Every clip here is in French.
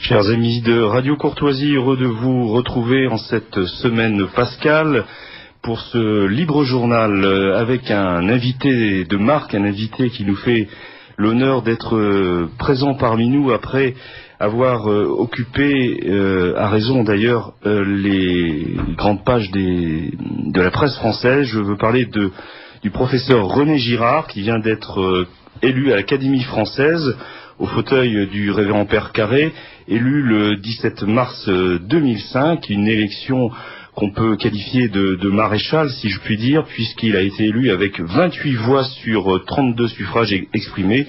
Chers amis de Radio Courtoisie, heureux de vous retrouver en cette semaine pascale pour ce libre journal avec un invité de marque, un invité qui nous fait l'honneur d'être présent parmi nous après avoir occupé, à raison d'ailleurs, les grandes pages de la presse française. Je veux parler du professeur René Girard qui vient d'être élu à l'Académie française au fauteuil du révérend Père Carré, élu le 17 mars 2005, une élection qu'on peut qualifier de maréchal, si je puis dire, puisqu'il a été élu avec 28 voix sur 32 suffrages exprimés,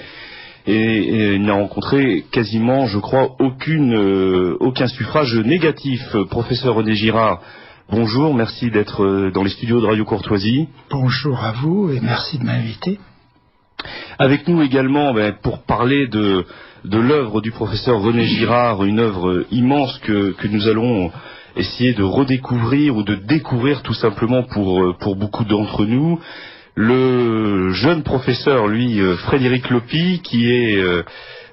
et il n'a rencontré quasiment, je crois, aucun suffrage négatif. Professeur René Girard, bonjour, merci d'être dans les studios de Radio Courtoisie. Bonjour à vous et merci de m'inviter. Avec nous également, pour parler de l'œuvre du professeur René Girard, une œuvre immense que nous allons essayer de redécouvrir ou de découvrir tout simplement pour beaucoup d'entre nous. Le jeune professeur, lui, Frédéric Lopy, qui est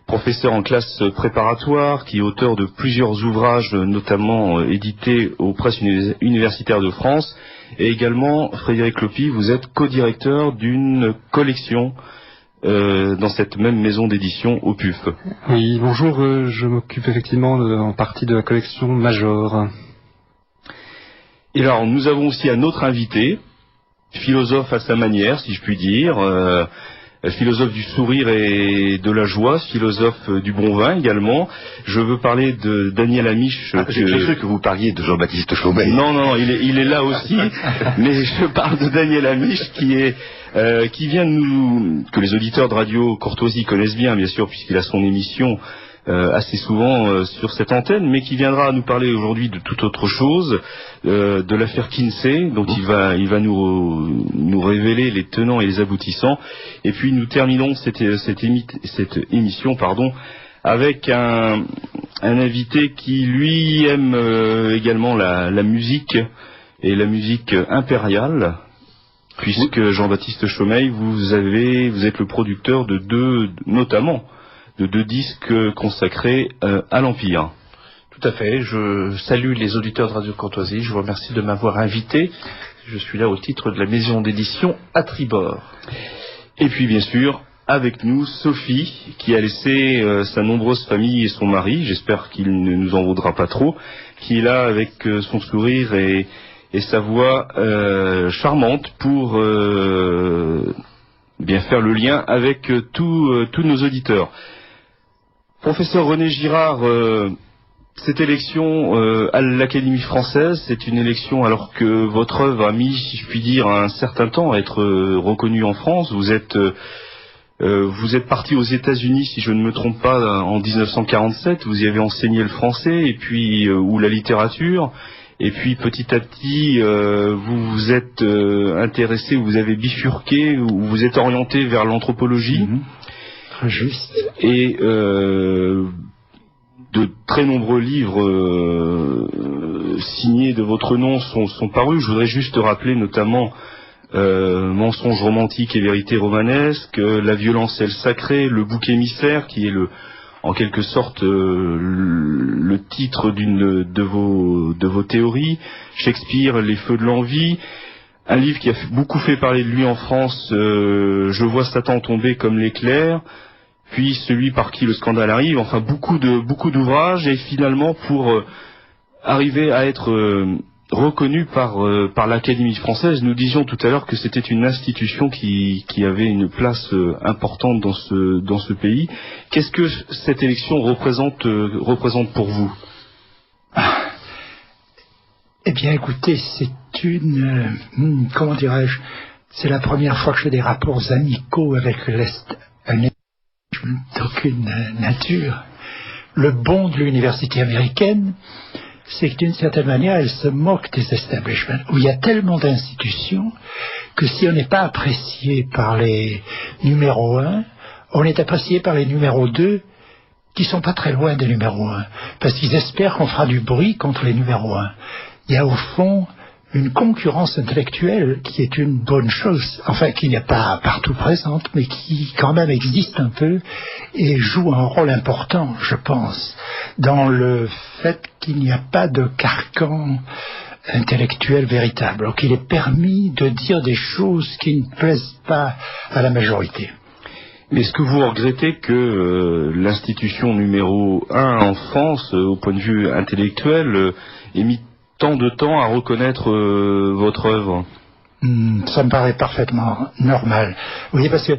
professeur en classe préparatoire, qui est auteur de plusieurs ouvrages, notamment édités aux presses universitaires de France. Et également, Frédéric Lopy, vous êtes co-directeur d'une collection dans cette même maison d'édition au PUF. Oui, bonjour, je m'occupe effectivement en partie de la collection Major. Et alors, nous avons aussi un autre invité, philosophe à sa manière, si je puis dire, philosophe du sourire et de la joie, philosophe du bon vin également. Je veux parler de Daniel Amiche. J'ai cru que vous parliez de Jean-Baptiste Chaumet. Non, il est là aussi, mais je parle de Daniel Amiche qui vient que les auditeurs de Radio Courtoisie connaissent bien sûr, puisqu'il a son émission assez souvent sur cette antenne, mais qui viendra nous parler aujourd'hui de toute autre chose, de l'affaire Kinsey, dont il va nous révéler les tenants et les aboutissants. Et puis nous terminons cette émission avec un invité qui lui aime également la musique et la musique impériale, puisque Jean-Baptiste Chaumet, vous êtes le producteur de deux disques consacrés à l'Empire. Tout à fait, je salue les auditeurs de Radio Courtoisie, je vous remercie de m'avoir invité. Je suis là au titre de la maison d'édition à Tribord. Et puis bien sûr, avec nous, Sophie, qui a laissé sa nombreuse famille et son mari, j'espère qu'il ne nous en vaudra pas trop, qui est là avec son sourire et sa voix charmante pour bien faire le lien avec tous nos auditeurs. Professeur René Girard, cette élection à l'Académie française, c'est une élection alors que votre œuvre a mis, si je puis dire, un certain temps à être reconnue en France. Vous êtes parti aux États-Unis, si je ne me trompe pas, en 1947. Vous y avez enseigné le français et puis ou la littérature. Et puis petit à petit, vous vous êtes intéressé, vous avez bifurqué, ou vous êtes orienté vers l'anthropologie. Juste. Et de très nombreux livres signés de votre nom sont parus. Je voudrais juste rappeler notamment Mensonges romantiques et vérité romanesque, La violence et le sacré, Le bouc émissaire, qui est en quelque sorte le titre d'une de vos théories, Shakespeare, Les feux de l'envie. Un livre qui a beaucoup fait parler de lui en France, Je vois Satan tomber comme l'éclair, puis celui par qui le scandale arrive, enfin beaucoup d'ouvrages, et finalement pour arriver à être reconnu par l'Académie française. Nous disions tout à l'heure que c'était une institution qui avait une place importante dans ce pays. Qu'est-ce que cette élection représente pour vous? Eh bien, écoutez, c'est comment dirais-je, c'est la première fois que je fais des rapports amicaux avec l'Est, d'aucune nature. Le bon de l'université américaine, c'est que d'une certaine manière, elle se moque des establishments, où il y a tellement d'institutions que si on n'est pas apprécié par les numéros 1, on est apprécié par les numéros 2, qui sont pas très loin des numéros 1, parce qu'ils espèrent qu'on fera du bruit contre les numéros 1. Il y a au fond une concurrence intellectuelle qui est une bonne chose, enfin qui n'est pas partout présente, mais qui quand même existe un peu et joue un rôle important, je pense, dans le fait qu'il n'y a pas de carcan intellectuel véritable, donc il est permis de dire des choses qui ne plaisent pas à la majorité. Mais est-ce que vous regrettez que l'institution numéro 1 en France, au point de vue intellectuel, ait mis tant de temps à reconnaître votre œuvre? Ça me paraît parfaitement normal. Vous voyez, parce que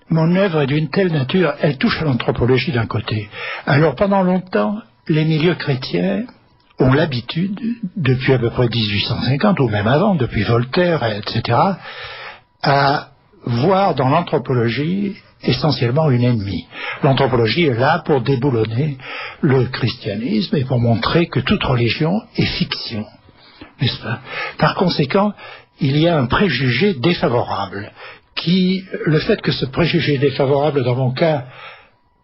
mon œuvre est d'une telle nature, elle touche à l'anthropologie d'un côté. Alors pendant longtemps, les milieux chrétiens ont l'habitude, depuis à peu près 1850, ou même avant, depuis Voltaire, etc., à voir dans l'anthropologie essentiellement une ennemie. L'anthropologie est là pour déboulonner le christianisme et pour montrer que toute religion est fiction, n'est-ce pas? Par conséquent, il y a un préjugé défavorable le fait que ce préjugé défavorable, dans mon cas,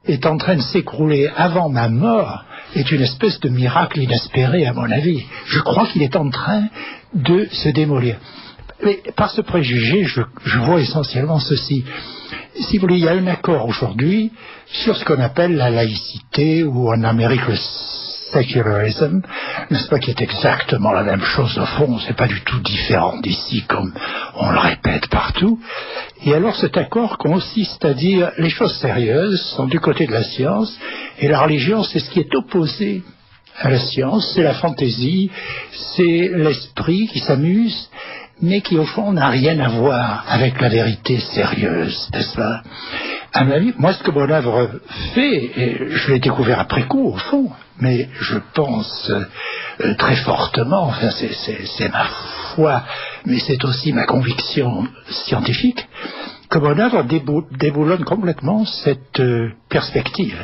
est en train de s'écrouler avant ma mort, est une espèce de miracle inespéré à mon avis. Je crois qu'il est en train de se démolir. Mais par ce préjugé, je vois essentiellement ceci. Si vous voulez, il y a un accord aujourd'hui sur ce qu'on appelle la laïcité, ou en Amérique le secularism, n'est-ce pas, qui est exactement la même chose au fond, c'est pas du tout différent d'ici comme on le répète partout. Et alors cet accord consiste à dire les choses sérieuses sont du côté de la science, et la religion c'est ce qui est opposé à la science, c'est la fantaisie, c'est l'esprit qui s'amuse, mais qui au fond n'a rien à voir avec la vérité sérieuse, n'est-ce pas? À mon avis, moi ce que mon œuvre fait, et je l'ai découvert après coup au fond, mais je pense très fortement, enfin c'est ma foi, mais c'est aussi ma conviction scientifique, que mon œuvre déboulonne complètement cette perspective.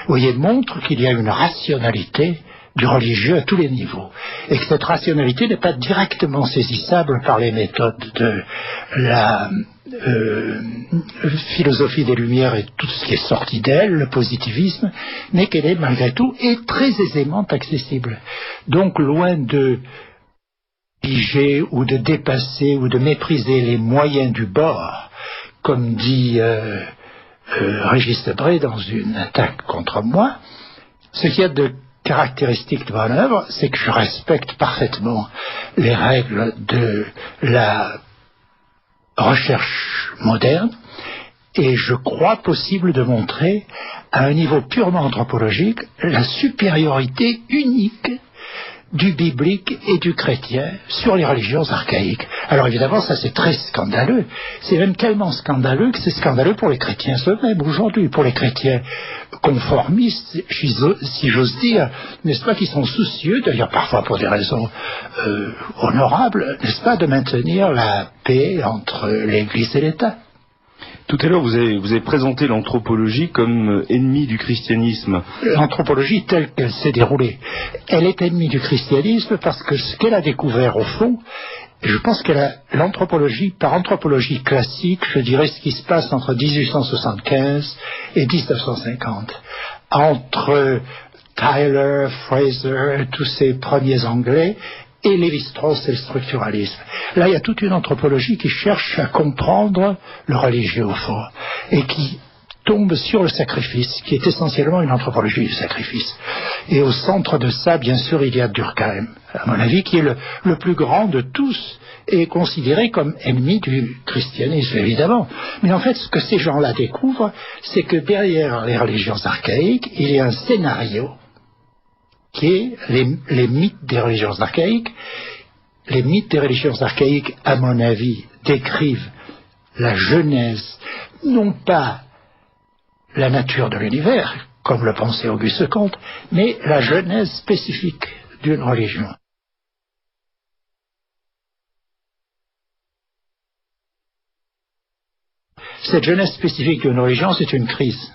Vous voyez, montre qu'il y a une rationalité du religieux à tous les niveaux, et que cette rationalité n'est pas directement saisissable par les méthodes de la philosophie des Lumières et tout ce qui est sorti d'elle, le positivisme, mais qu'elle est malgré tout et très aisément accessible. Donc loin de piger ou de dépasser ou de mépriser les moyens du bord, comme dit Régis Debray dans une attaque contre moi, ce qu'il y a de caractéristique de mon œuvre, c'est que je respecte parfaitement les règles de la recherche moderne, et je crois possible de montrer à un niveau purement anthropologique la supériorité unique du biblique et du chrétien sur les religions archaïques. Alors évidemment, ça c'est très scandaleux. C'est même tellement scandaleux que c'est scandaleux pour les chrétiens eux-mêmes aujourd'hui, pour les chrétiens conformistes, si j'ose dire, n'est-ce pas, qui sont soucieux, d'ailleurs parfois pour des raisons honorables, n'est-ce pas, de maintenir la paix entre l'Église et l'État. Tout à l'heure, vous avez présenté l'anthropologie comme ennemie du christianisme. L'anthropologie telle qu'elle s'est déroulée, elle est ennemie du christianisme parce que ce qu'elle a découvert au fond, je pense qu'elle a l'anthropologie, par anthropologie classique, je dirais ce qui se passe entre 1875 et 1950. Entre Tyler, Fraser, tous ces premiers Anglais, et Lévi-Strauss et le structuralisme. Là, il y a toute une anthropologie qui cherche à comprendre le religieux au fond, et qui tombe sur le sacrifice, qui est essentiellement une anthropologie du sacrifice. Et au centre de ça, bien sûr, il y a Durkheim, à mon avis, qui est le plus grand de tous, et considéré comme ennemi du christianisme, évidemment. Mais en fait, ce que ces gens-là découvrent, c'est que derrière les religions archaïques, il y a un scénario qui est les mythes des religions archaïques. Les mythes des religions archaïques, à mon avis, décrivent la genèse, non pas la nature de l'univers, comme le pensait Auguste Comte, mais la genèse spécifique d'une religion. Cette genèse spécifique d'une religion, c'est une crise,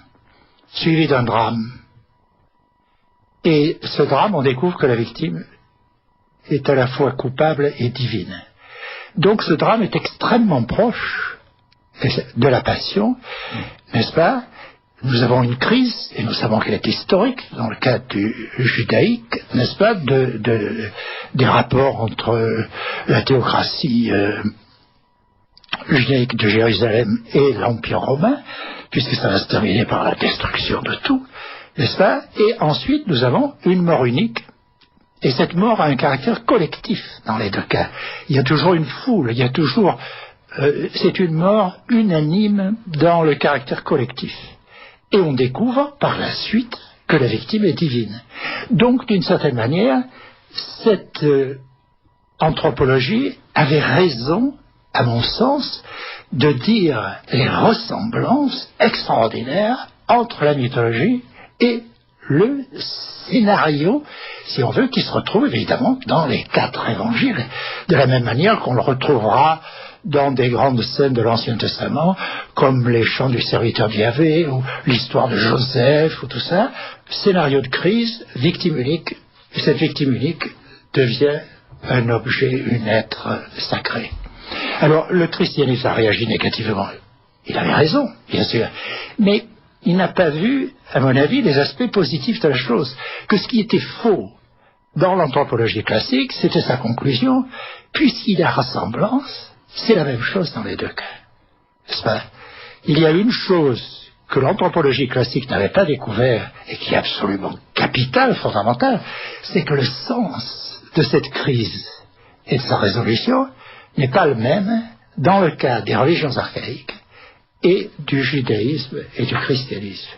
suivie d'un drame. Et ce drame, on découvre que la victime est à la fois coupable et divine. Donc ce drame est extrêmement proche de la passion, n'est-ce pas? Nous avons une crise, et nous savons qu'elle est historique, dans le cas du judaïque, n'est-ce pas, de des rapports entre la théocratie judaïque de Jérusalem et l'Empire romain, puisque ça va se terminer par la destruction de tout, n'est-ce pas? Et ensuite, nous avons une mort unique, et cette mort a un caractère collectif dans les deux cas. Il y a toujours une foule, il y a toujours... c'est une mort unanime dans le caractère collectif. Et on découvre par la suite que la victime est divine. Donc, d'une certaine manière, cette anthropologie avait raison, à mon sens, de dire les ressemblances extraordinaires entre la mythologie et le scénario, si on veut, qui se retrouve évidemment dans les 4 évangiles, de la même manière qu'on le retrouvera dans des grandes scènes de l'Ancien Testament, comme les chants du serviteur de Yahvé, ou l'histoire de Joseph, ou tout ça. Scénario de crise, victime unique, et cette victime unique devient un objet, un être sacré. Alors, le christianisme a réagi négativement. Il avait raison, bien sûr. Mais il n'a pas vu, à mon avis, les aspects positifs de la chose. Que ce qui était faux dans l'anthropologie classique, c'était sa conclusion, puisqu'il y a ressemblance, c'est la même chose dans les deux cas. N'est-ce pas? Il y a une chose que l'anthropologie classique n'avait pas découvert et qui est absolument capitale, fondamentale, c'est que le sens de cette crise et de sa résolution n'est pas le même dans le cas des religions archaïques et du judaïsme et du christianisme.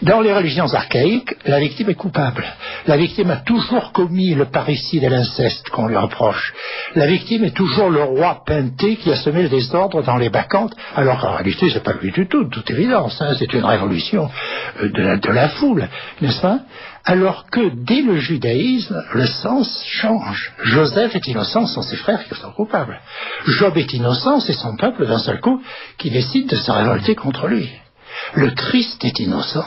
Dans les religions archaïques, la victime est coupable. La victime a toujours commis le parricide et l'inceste qu'on lui reproche. La victime est toujours le roi peinté qui a semé le désordre dans les Bacchantes, alors qu'en réalité, c'est pas lui du tout, de toute évidence. C'est une révolution de la foule, n'est-ce pas? Alors que dès le judaïsme, le sens change. Joseph est innocent, ce sont ses frères qui sont coupables. Job est innocent, c'est son peuple d'un seul coup qui décide de se révolter contre lui. Le Christ est innocent.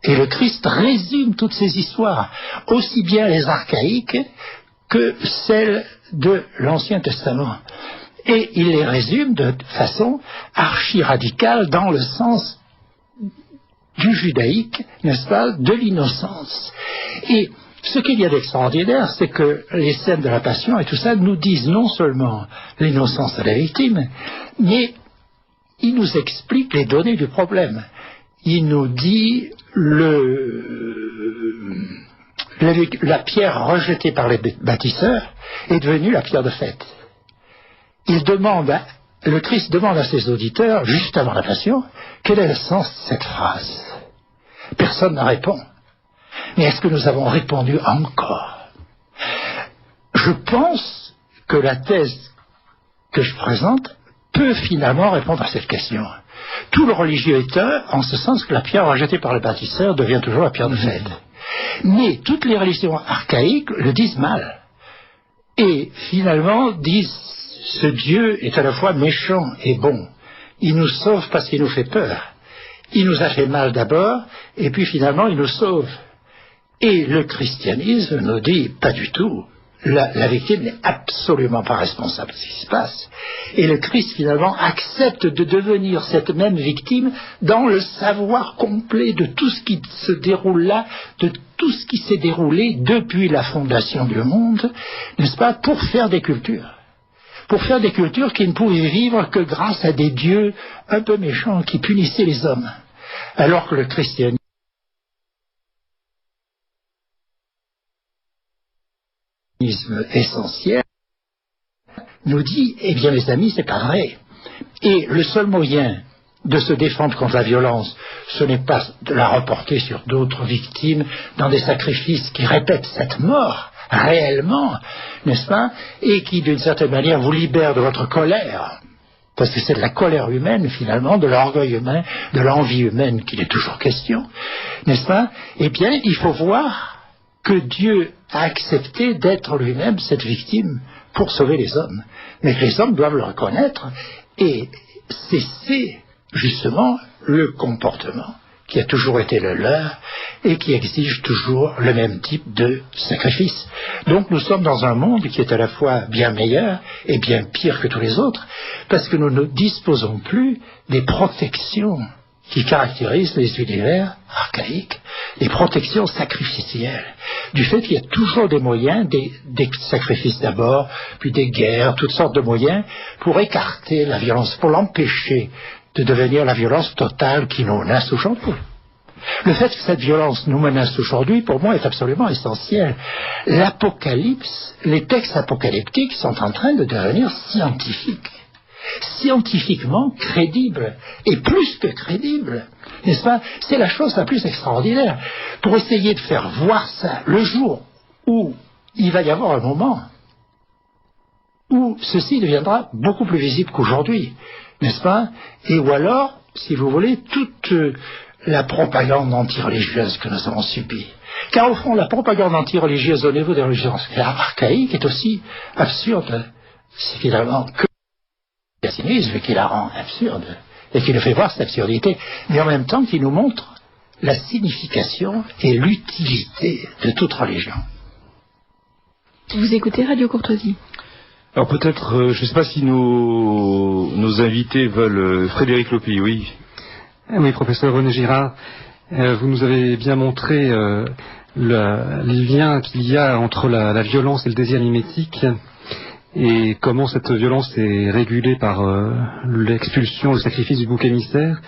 Et le Christ résume toutes ces histoires, aussi bien les archaïques que celles de l'Ancien Testament. Et il les résume de façon archi-radicale dans le sens du judaïque, n'est-ce pas, de l'innocence. Et ce qu'il y a d'extraordinaire, c'est que les scènes de la Passion et tout ça nous disent non seulement l'innocence de la victime, mais il nous explique les données du problème. Il nous dit la pierre rejetée par les bâtisseurs est devenue la pierre de fête. Le Christ demande à ses auditeurs, juste avant la Passion, quel est le sens de cette phrase. Personne ne répond. Mais est-ce que nous avons répondu encore? Je pense que la thèse que je présente peut finalement répondre à cette question. Tout le religieux est un, en ce sens que la pierre rejetée par le bâtisseur devient toujours la pierre de fête. Mais toutes les religions archaïques le disent mal. Et finalement disent, ce Dieu est à la fois méchant et bon. Il nous sauve parce qu'il nous fait peur. Il nous a fait mal d'abord, et puis finalement il nous sauve. Et le christianisme nous dit, pas du tout. La victime n'est absolument pas responsable de ce qui se passe. Et le Christ, finalement, accepte de devenir cette même victime dans le savoir complet de tout ce qui se déroule là, de tout ce qui s'est déroulé depuis la fondation du monde, n'est-ce pas, pour faire des cultures. Pour faire des cultures qui ne pouvaient vivre que grâce à des dieux un peu méchants qui punissaient les hommes. Alors que le christianisme essentiel nous dit, eh bien les amis, c'est pas vrai. Et le seul moyen de se défendre contre la violence, ce n'est pas de la reporter sur d'autres victimes dans des sacrifices qui répètent cette mort réellement, n'est-ce pas, et qui d'une certaine manière vous libèrent de votre colère, parce que c'est de la colère humaine finalement, de l'orgueil humain, de l'envie humaine qu'il est toujours question, n'est-ce pas? Eh bien, il faut voir que Dieu a accepté d'être lui-même cette victime pour sauver les hommes. Mais que les hommes doivent le reconnaître et cesser justement le comportement qui a toujours été le leur et qui exige toujours le même type de sacrifice. Donc nous sommes dans un monde qui est à la fois bien meilleur et bien pire que tous les autres, parce que nous ne disposons plus des protections qui caractérise les univers archaïques, les protections sacrificielles, du fait qu'il y a toujours des moyens, des sacrifices d'abord, puis des guerres, toutes sortes de moyens pour écarter la violence, pour l'empêcher de devenir la violence totale qui nous menace aujourd'hui. Le fait que cette violence nous menace aujourd'hui, pour moi, est absolument essentiel. L'Apocalypse, les textes apocalyptiques sont en train de devenir scientifiques. Scientifiquement crédible, et plus que crédible, n'est-ce pas? C'est la chose la plus extraordinaire. Pour essayer de faire voir ça, le jour où il va y avoir un moment où ceci deviendra beaucoup plus visible qu'aujourd'hui, n'est-ce pas? Et ou alors, si vous voulez, toute la propagande anti-religieuse que nous avons subie. Car au fond, la propagande anti-religieuse au niveau des religions archaïques est aussi absurde, c'est finalement que le cynisme qui la rend absurde et qui nous fait voir cette absurdité, mais en même temps qui nous montre la signification et l'utilité de toute religion. Vous écoutez Radio Courtoisie. Alors peut-être, je ne sais pas si nos invités veulent... Frédéric Lopi, oui. Oui, professeur René Girard, vous nous avez bien montré le lien qu'il y a entre la violence et le désir mimétique, et comment cette violence est régulée par l'expulsion, le sacrifice du bouc émissaire.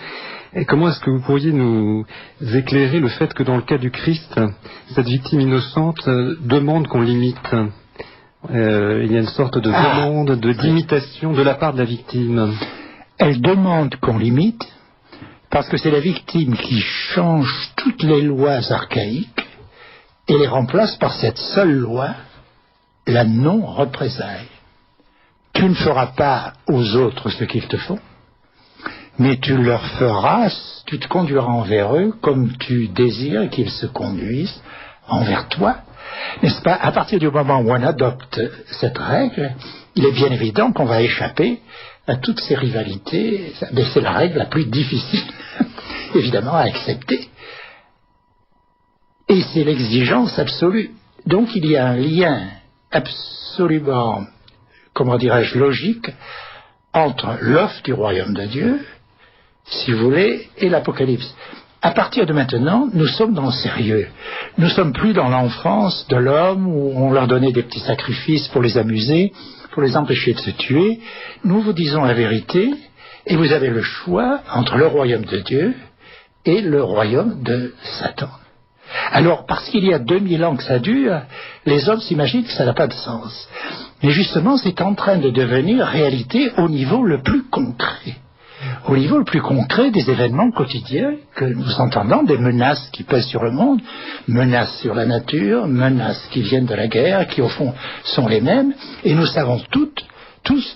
Et comment est-ce que vous pourriez nous éclairer le fait que dans le cas du Christ, cette victime innocente demande qu'on l'imite? Il y a une sorte de demande, d'imitation de la part de la victime. Elle demande qu'on l'imite parce que c'est la victime qui change toutes les lois archaïques et les remplace par cette seule loi, la non-représailles. Tu ne feras pas aux autres ce qu'ils te font, mais tu leur feras, tu te conduiras envers eux comme tu désires qu'ils se conduisent envers toi. N'est-ce pas? À partir du moment où on adopte cette règle, il est bien évident qu'on va échapper à toutes ces rivalités, mais c'est la règle la plus difficile, évidemment, à accepter. Et c'est l'exigence absolue. Donc il y a un lien absolument, comment dirais-je, logique entre l'offre du royaume de Dieu, si vous voulez, et l'Apocalypse. À partir de maintenant, nous sommes dans le sérieux. Nous ne sommes plus dans l'enfance de l'homme où on leur donnait des petits sacrifices pour les amuser, pour les empêcher de se tuer. Nous vous disons la vérité et vous avez le choix entre le royaume de Dieu et le royaume de Satan. Alors, parce qu'il y a 2000 ans que ça dure, les hommes s'imaginent que ça n'a pas de sens. Mais justement, c'est en train de devenir réalité au niveau le plus concret. Au niveau le plus concret des événements quotidiens que nous entendons, des menaces qui pèsent sur le monde, menaces sur la nature, menaces qui viennent de la guerre, qui au fond sont les mêmes, et nous savons tous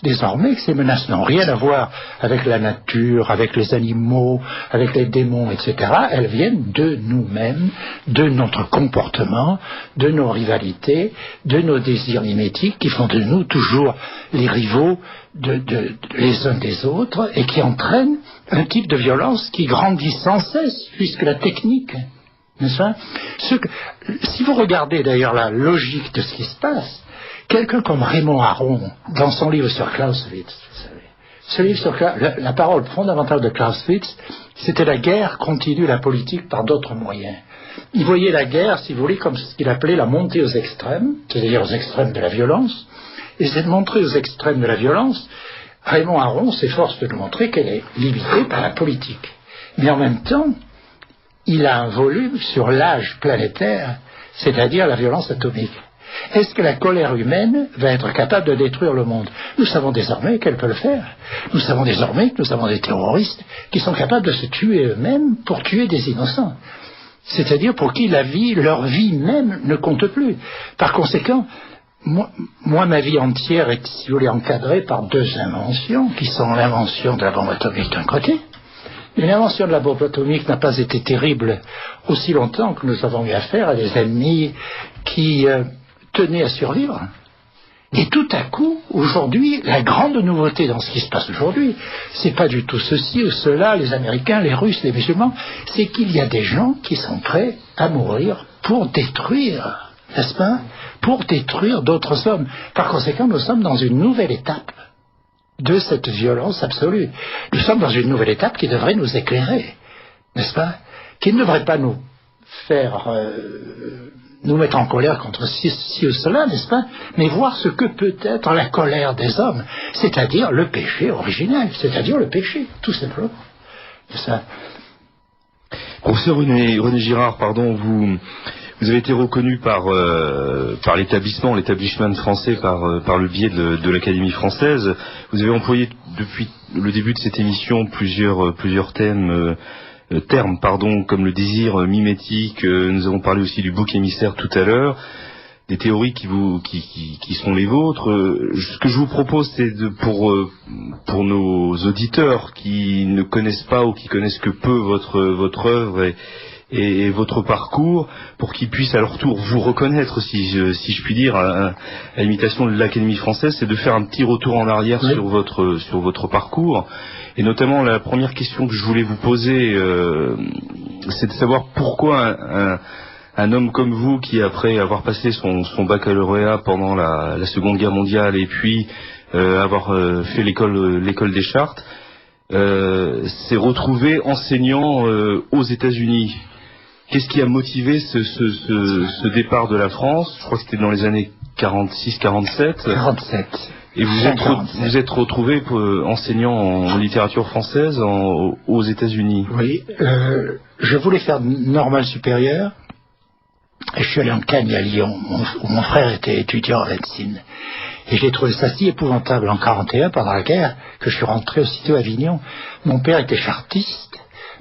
désormais que ces menaces n'ont rien à voir avec la nature, avec les animaux, avec les démons, etc. Elles viennent de nous-mêmes, de notre comportement, de nos rivalités, de nos désirs mimétiques qui font de nous toujours les rivaux les uns des autres et qui entraînent un type de violence qui grandit sans cesse puisque la technique, n'est-ce pas? Si vous regardez d'ailleurs la logique de ce qui se passe, quelqu'un comme Raymond Aron, dans son livre sur Clausewitz, vous savez, ce livre sur la parole fondamentale de Clausewitz, c'était la guerre continue la politique par d'autres moyens. Il voyait la guerre, si vous voulez, comme ce qu'il appelait la montée aux extrêmes, c'est-à-dire aux extrêmes de la violence. Et cette montée aux extrêmes de la violence, Raymond Aron s'efforce de nous montrer qu'elle est limitée par la politique. Mais en même temps, il a un volume sur l'âge planétaire, c'est-à-dire la violence atomique. Est-ce que la colère humaine va être capable de détruire le monde? Nous savons désormais qu'elle peut le faire. Nous savons désormais que nous avons des terroristes qui sont capables de se tuer eux-mêmes pour tuer des innocents. C'est-à-dire pour qui leur vie même ne compte plus. Par conséquent, moi, ma vie entière est, si vous voulez, encadrée par deux inventions, qui sont l'invention de la bombe atomique d'un côté. Mais l'invention de la bombe atomique n'a pas été terrible aussi longtemps que nous avons eu affaire à des ennemis qui tenaient à survivre. Et tout à coup, aujourd'hui, la grande nouveauté dans ce qui se passe aujourd'hui, c'est pas du tout ceci ou cela, les Américains, les Russes, les musulmans, c'est qu'il y a des gens qui sont prêts à mourir pour détruire, n'est-ce pas? Pour détruire d'autres hommes. Par conséquent, nous sommes dans une nouvelle étape de cette violence absolue. Nous sommes dans une nouvelle étape qui devrait nous éclairer. n'est-ce pas, qui ne devrait pas nous faire nous mettre en colère contre ci ou cela, n'est-ce pas, mais voir ce que peut être la colère des hommes, c'est-à-dire le péché originel, c'est-à-dire le péché, tout simplement. Ça. Professeur René Girard, pardon, vous avez été reconnu par l'établissement français par le biais de l'Académie française. Vous avez employé depuis le début de cette émission plusieurs termes, comme le désir mimétique. Nous avons parlé aussi du bouc émissaire tout à l'heure, des théories qui sont les vôtres. Ce que je vous propose, c'est pour nos auditeurs qui ne connaissent pas ou qui connaissent que peu votre œuvre et votre parcours, pour qu'ils puissent à leur tour vous reconnaître, si je puis dire, à l'imitation de l'Académie française, c'est de faire un petit retour en arrière oui. sur votre parcours. Et notamment, la première question que je voulais vous poser, c'est de savoir pourquoi un homme comme vous, qui après avoir passé son baccalauréat pendant la Seconde Guerre mondiale et puis avoir fait l'école des Chartes, s'est retrouvé enseignant aux États-Unis. Qu'est-ce qui a motivé ce départ de la France? Je crois que c'était dans les années 46-47. 47. Et vous êtes retrouvé enseignant en littérature française aux États-Unis. Oui, je voulais faire normale supérieure. Et je suis allé en Cagne à Lyon, où mon frère était étudiant en médecine. Et j'ai trouvé ça si épouvantable en 41, pendant la guerre, que je suis rentré aussitôt à Avignon. Mon père était chartiste.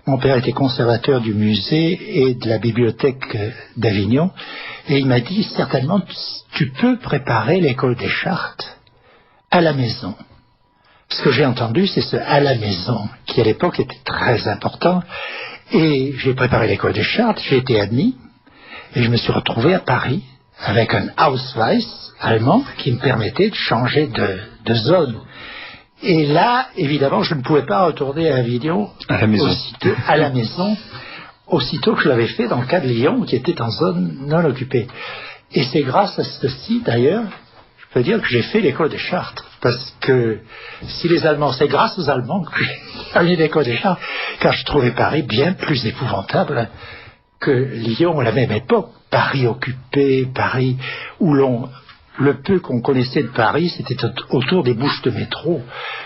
Mon père était conservateur du musée et de la bibliothèque d'Avignon, et il m'a dit, certainement, tu peux préparer l'école des Chartes à la maison. Ce que j'ai entendu, c'est ce à la maison, qui à l'époque était très important, et j'ai préparé l'école des Chartes, j'ai été admis, et je me suis retrouvé à Paris, avec un Ausweis allemand, qui me permettait de changer de zone. Et là, évidemment, je ne pouvais pas retourner à Avignon à la maison, aussitôt que je l'avais fait dans le cas de Lyon, qui était en zone non occupée. Et c'est grâce à ceci, d'ailleurs, je peux dire que j'ai fait l'école des Chartes. Parce que si les Allemands, c'est grâce aux Allemands que j'ai eu l'école des Chartes, car je trouvais Paris bien plus épouvantable que Lyon à la même époque. Paris occupé, Paris où le peu qu'on connaissait de Paris, c'était autour des bouches de métro.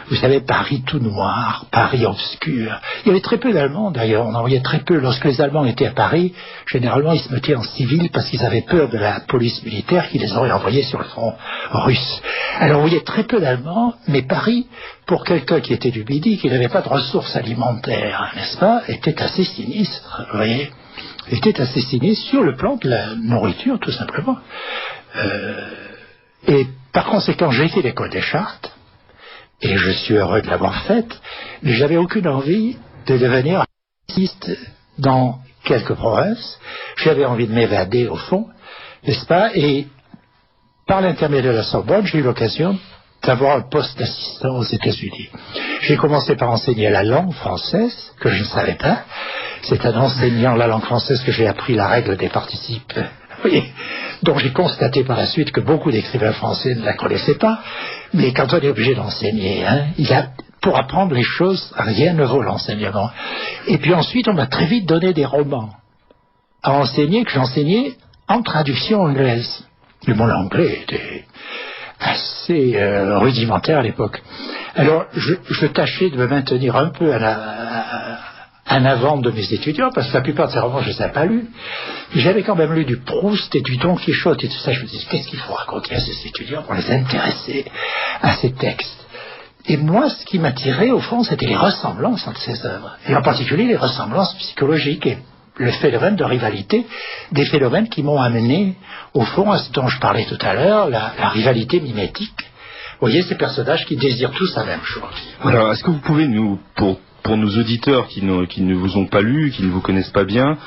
Vous savez, Paris tout noir, Paris obscur. Il y avait très peu d'Allemands, d'ailleurs. On en voyait très peu. Lorsque les Allemands étaient à Paris, généralement, ils se mettaient en civil parce qu'ils avaient peur de la police militaire qui les aurait envoyés sur le front russe. Alors, on voyait très peu d'Allemands, mais Paris, pour quelqu'un qui était du Midi, qui n'avait pas de ressources alimentaires, n'est-ce pas, était assez sinistre, vous voyez. Était assez sinistre sur le plan de la nourriture, tout simplement. Et par conséquent, j'ai fait l'école des Chartes, et je suis heureux de l'avoir faite, mais j'avais aucune envie de devenir artiste dans quelques provinces. J'avais envie de m'évader au fond, n'est-ce pas? Et par l'intermédiaire de la Sorbonne, j'ai eu l'occasion d'avoir un poste d'assistant aux États-Unis. J'ai commencé par enseigner la langue française, que je ne savais pas. C'est en enseignant la langue française que j'ai appris la règle des participes. Oui. Donc j'ai constaté par la suite que beaucoup d'écrivains français ne la connaissaient pas, mais quand on est obligé d'enseigner, pour apprendre les choses, rien ne vaut l'enseignement. Et puis ensuite, on m'a très vite donné des romans à enseigner, que j'enseignais en traduction anglaise. Et mon anglais était assez rudimentaire à l'époque. Alors je tâchais de me maintenir un peu en avant de mes étudiants, parce que la plupart de ces romans, je ne les ai pas lus. J'avais quand même lu du Proust et du Don Quichotte et tout ça. Je me disais, qu'est-ce qu'il faut raconter à ces étudiants pour les intéresser à ces textes? Et moi, ce qui m'attirait, au fond, c'était les ressemblances entre ces œuvres. Et en particulier, les ressemblances psychologiques et le phénomène de rivalité, des phénomènes qui m'ont amené, au fond, à ce dont je parlais tout à l'heure, la rivalité mimétique. Vous voyez, ces personnages qui désirent tous la même chose. Alors, est-ce que vous pouvez pour nos auditeurs qui ne vous ont pas lu, qui ne vous connaissent pas bien,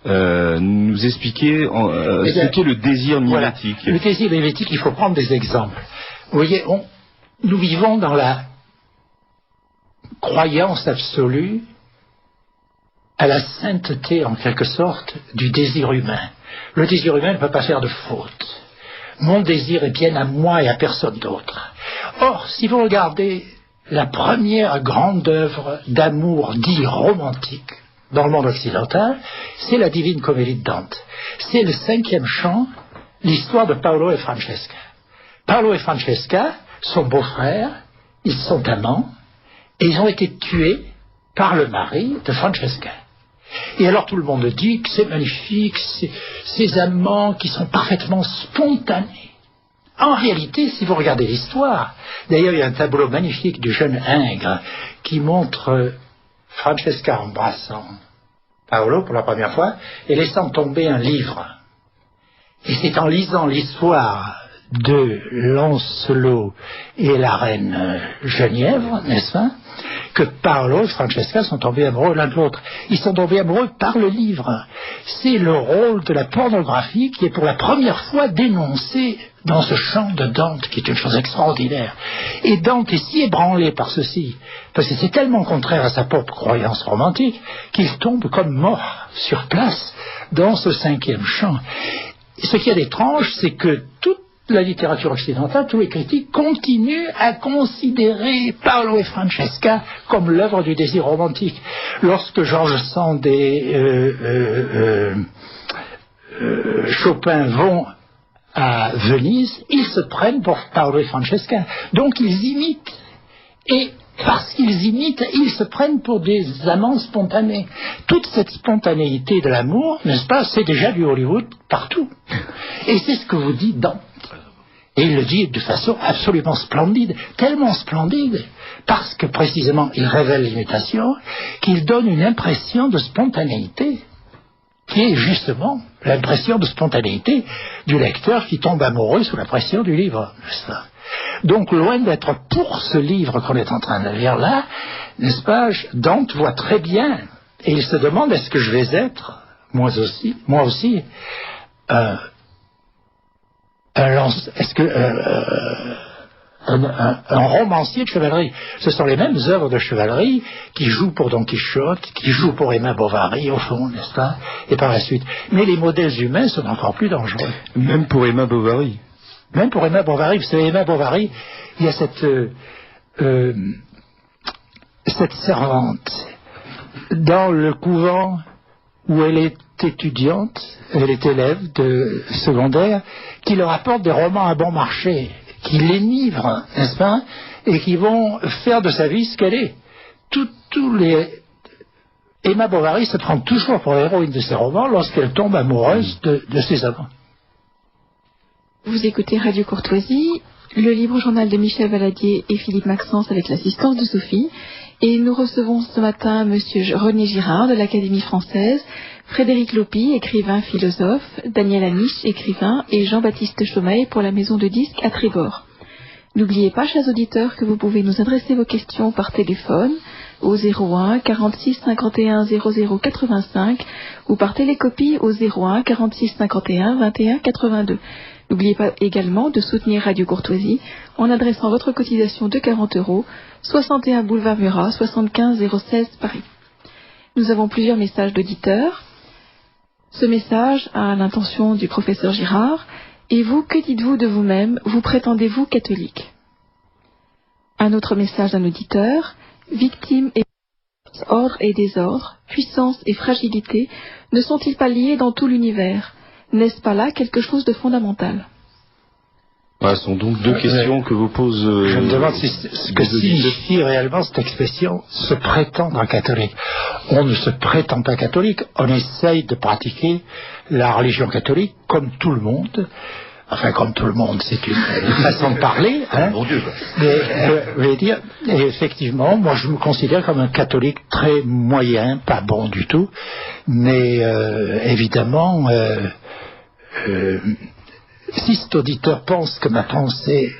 nous expliquer ce qu'est le désir mimétique. Voilà. Le désir mimétique, il faut prendre des exemples. Vous voyez, nous vivons dans la croyance absolue à la sainteté, en quelque sorte, du désir humain. Le désir humain ne peut pas faire de faute. Mon désir est bien à moi et à personne d'autre. Or, si vous regardez la première grande œuvre d'amour dit romantique, dans le monde occidental, c'est la Divine Comédie de Dante. C'est le 5e chant, l'histoire de Paolo et Francesca. Paolo et Francesca, son beau-frère, ils sont amants, et ils ont été tués par le mari de Francesca. Et alors tout le monde dit que c'est magnifique, ces amants qui sont parfaitement spontanés. En réalité, si vous regardez l'histoire, d'ailleurs il y a un tableau magnifique du jeune Ingres qui montre Francesca embrassant Paolo pour la première fois et laissant tomber un livre. Et c'est en lisant l'histoire de Lancelot et la reine Genièvre, n'est-ce pas, que Paolo et Francesca sont tombés amoureux l'un de l'autre. Ils sont tombés amoureux par le livre. C'est le rôle de la pornographie qui est pour la première fois dénoncé dans ce chant de Dante, qui est une chose extraordinaire. Et Dante est si ébranlé par ceci, parce que c'est tellement contraire à sa propre croyance romantique, qu'il tombe comme mort sur place dans ce 5e chant. Ce qui est étrange, c'est que toute la littérature occidentale, tous les critiques continuent à considérer Paolo et Francesca comme l'œuvre du désir romantique. Lorsque Georges Sand et Chopin vont à Venise, ils se prennent pour Paolo et Francesca. Donc ils imitent. Et parce qu'ils imitent, ils se prennent pour des amants spontanés. Toute cette spontanéité de l'amour, n'est-ce pas, c'est déjà du Hollywood partout. Et c'est ce que vous dit Dante. Et il le dit de façon absolument splendide, tellement splendide, parce que précisément il révèle l'imitation, qu'il donne une impression de spontanéité, qui est justement l'impression de spontanéité du lecteur qui tombe amoureux sous la pression du livre, n'est-ce pas ? Donc loin d'être pour ce livre qu'on est en train de lire là, n'est-ce pas, Dante voit très bien, et il se demande est-ce que je vais être, moi aussi, un romancier de chevalerie. Ce sont les mêmes œuvres de chevalerie qui jouent pour Don Quichotte, qui jouent pour Emma Bovary, au fond, n'est-ce pas, et par la suite. Mais les modèles humains sont encore plus dangereux. Même pour Emma Bovary. Même pour Emma Bovary. Vous savez, Emma Bovary, il y a cette servante dans le couvent où elle est étudiante, elle est élève de secondaire, qui leur apporte des romans à bon marché, qui l'énivrent, n'est-ce pas, et qui vont faire de sa vie ce qu'elle est. Emma Bovary se prend toujours pour l'héroïne de ses romans lorsqu'elle tombe amoureuse de ses amants. Vous écoutez Radio Courtoisie, le libre-journal de Michel Valadier et Philippe Maxence avec l'assistance de Sophie. Et nous recevons ce matin Monsieur René Girard de l'Académie française, Frédéric Lopi, écrivain philosophe, Daniel Aniche, écrivain, et Jean-Baptiste Chaumeil pour la maison de disques à Trébord. N'oubliez pas, chers auditeurs, que vous pouvez nous adresser vos questions par téléphone au 01 46 51 00 85 ou par télécopie au 01 46 51 21 82. N'oubliez pas également de soutenir Radio Courtoisie en adressant votre cotisation de 40 €, 61 boulevard Murat, 75 016 Paris. Nous avons plusieurs messages d'auditeurs. Ce message a l'intention du professeur Girard. Et vous, que dites-vous de vous-même? Vous prétendez-vous catholique? Un autre message d'un auditeur. Victime et ordre et désordre, puissance et fragilité ne sont-ils pas liés dans tout l'univers? N'est-ce pas là quelque chose de fondamental? Ce sont donc deux questions que vous pose... Je me demande ce que signifie réellement cette expression, se prétendre catholique. On ne se prétend pas catholique, on essaye de pratiquer la religion catholique comme tout le monde. Enfin, comme tout le monde, c'est une façon de parler. Hein. Mon Dieu, quoi. Mais, et effectivement, moi je me considère comme un catholique très moyen, pas bon du tout, mais évidemment... si cet auditeur pense que ma pensée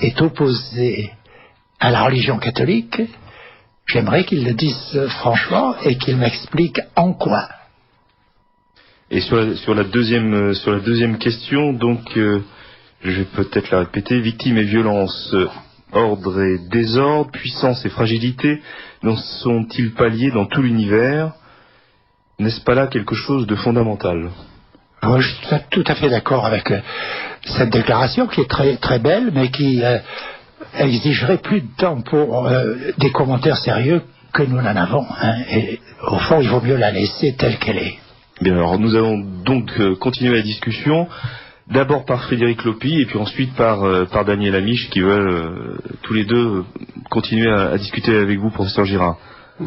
est opposée à la religion catholique, j'aimerais qu'il le dise franchement et qu'il m'explique en quoi. Et sur la deuxième question, donc, je vais peut-être la répéter, victime et violence, ordre et désordre, puissance et fragilité, ne sont-ils pas liés dans tout l'univers? N'est-ce pas là quelque chose de fondamental? Moi, je suis tout à fait d'accord avec cette déclaration qui est très, très belle, mais qui exigerait plus de temps pour des commentaires sérieux que nous en avons. Hein, et au fond, il vaut mieux la laisser telle qu'elle est. Bien, alors nous allons donc continuer la discussion, d'abord par Frédéric Lopi et puis ensuite par Daniel Amiche, qui veulent tous les deux continuer à discuter avec vous, professeur Girard.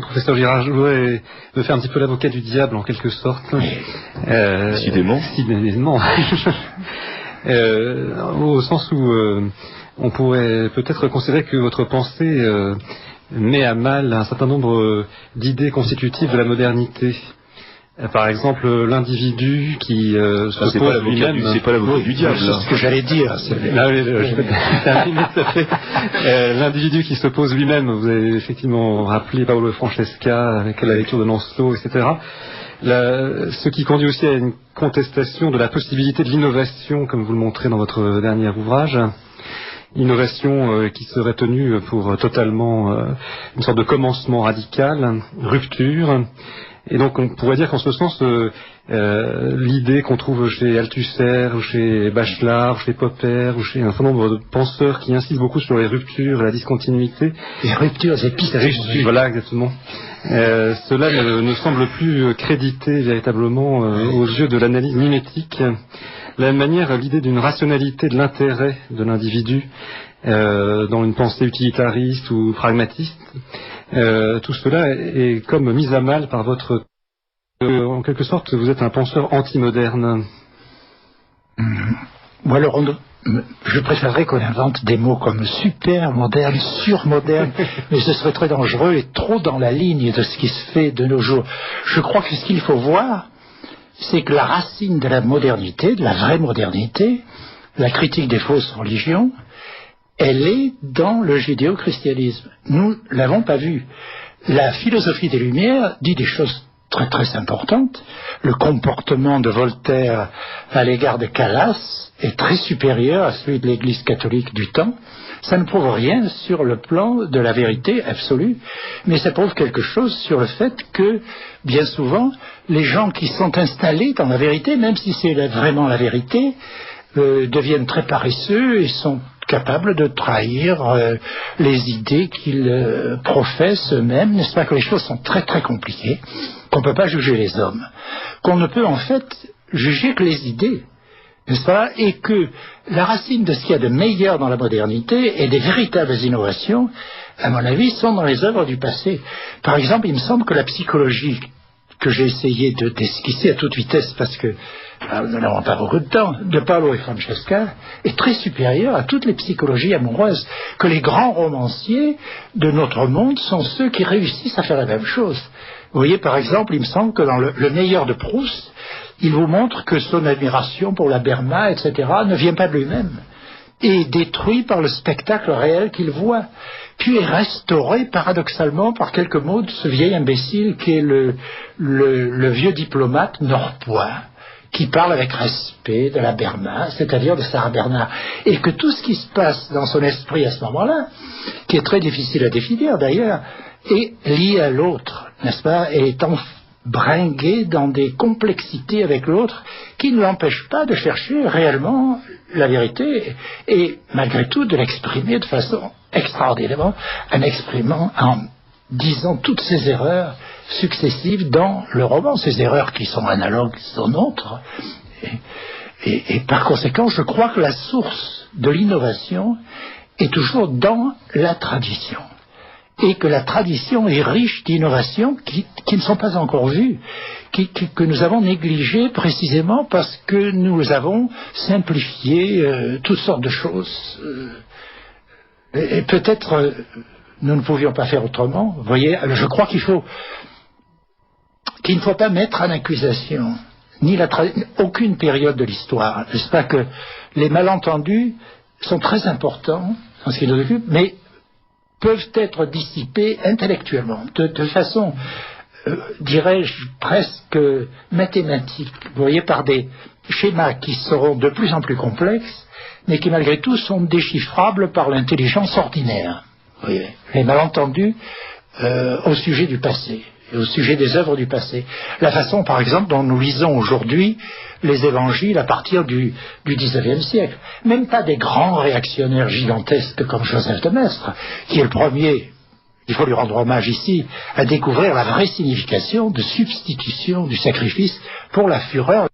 Professeur Girard, je voudrais me faire un petit peu l'avocat du diable en quelque sorte. Décidément. Décidément. Au sens où on pourrait peut-être considérer que votre pensée met à mal un certain nombre d'idées constitutives de la modernité. Par exemple, l'individu qui se pose lui-même. C'est pas l'avocat du diable. C'est ce que j'allais dire. L'individu qui se pose lui-même. Vous avez effectivement rappelé Paolo Francesca avec la lecture de Lancelot, etc. Ce qui conduit aussi à une contestation de la possibilité de l'innovation, comme vous le montrez dans votre dernier ouvrage. Innovation qui serait tenue pour totalement une sorte de commencement radical, rupture. Et donc on pourrait dire qu'en ce sens, l'idée qu'on trouve chez Althusser, ou chez Bachelard, ou chez Popper, ou chez un certain nombre de penseurs qui insistent beaucoup sur les ruptures, la discontinuité. Les ruptures épistémologiques. Voilà, exactement. Cela ne semble plus crédité véritablement aux yeux de l'analyse mimétique. De la même manière, l'idée d'une rationalité de l'intérêt de l'individu dans une pensée utilitariste ou pragmatiste, tout cela est comme mis à mal par votre... en quelque sorte, vous êtes un penseur anti-moderne. Ou alors, je préférerais qu'on invente des mots comme super moderne, surmoderne, mais ce serait très dangereux et trop dans la ligne de ce qui se fait de nos jours. Je crois que ce qu'il faut voir, c'est que la racine de la modernité, de la vraie modernité, la critique des fausses religions, elle est dans le judéo-christianisme. Nous l'avons pas vu. La philosophie des Lumières dit des choses très très importantes. Le comportement de Voltaire à l'égard de Calas est très supérieur à celui de l'Église catholique du temps. Ça ne prouve rien sur le plan de la vérité absolue, mais ça prouve quelque chose sur le fait que, bien souvent, les gens qui sont installés dans la vérité, même si c'est vraiment la vérité, deviennent très paresseux et sont capables de trahir les idées qu'ils professent eux-mêmes. N'est-ce pas que les choses sont très très compliquées, qu'on ne peut pas juger les hommes, qu'on ne peut en fait juger que les idées, n'est-ce pas, et que la racine de ce qu'il y a de meilleur dans la modernité et des véritables innovations, à mon avis, sont dans les œuvres du passé. Par exemple, il me semble que la psychologie que j'ai essayé d'esquisser à toute vitesse, parce que nous n'avons pas beaucoup de temps, de Paolo et Francesca, est très supérieure à toutes les psychologies amoureuses, que les grands romanciers de notre monde sont ceux qui réussissent à faire la même chose. Vous voyez, par exemple, il me semble que dans le meilleur de Proust, il vous montre que son admiration pour la Berma, etc., ne vient pas de lui-même, et est détruit par le spectacle réel qu'il voit, puis est restauré paradoxalement par quelques mots de ce vieil imbécile qui est le vieux diplomate Norpois, qui parle avec respect de la Berma, c'est-à-dire de Sarah Bernhardt, et que tout ce qui se passe dans son esprit à ce moment-là, qui est très difficile à définir d'ailleurs, est lié à l'autre, n'est-ce pas, et est bringué dans des complexités avec l'autre qui ne l'empêchent pas de chercher réellement la vérité et malgré tout de l'exprimer de façon extraordinairement, en disant toutes ces erreurs successives dans le roman, ces erreurs qui sont analogues aux nôtres. Et par conséquent, je crois que la source de l'innovation est toujours dans la tradition. Et que la tradition est riche d'innovations qui ne sont pas encore vues, que nous avons négligées précisément parce que nous avons simplifié toutes sortes de choses. Et peut-être nous ne pouvions pas faire autrement. Vous voyez, je crois qu'il ne faut pas mettre en accusation aucune période de l'histoire. N'est-ce pas que les malentendus sont très importants en ce qui nous occupe, mais peuvent être dissipés intellectuellement, de façon, dirais-je, presque mathématique. Vous voyez, par des schémas qui seront de plus en plus complexes, mais qui malgré tout sont déchiffrables par l'intelligence ordinaire. Vous voyez, les malentendus au sujet du passé, et au sujet des œuvres du passé. La façon, par exemple, dont nous lisons aujourd'hui les évangiles à partir du XIXe siècle. Même pas des grands réactionnaires gigantesques comme Joseph de Maistre, qui est le premier il faut lui rendre hommage ici, à découvrir la vraie signification de substitution du sacrifice pour la fureur.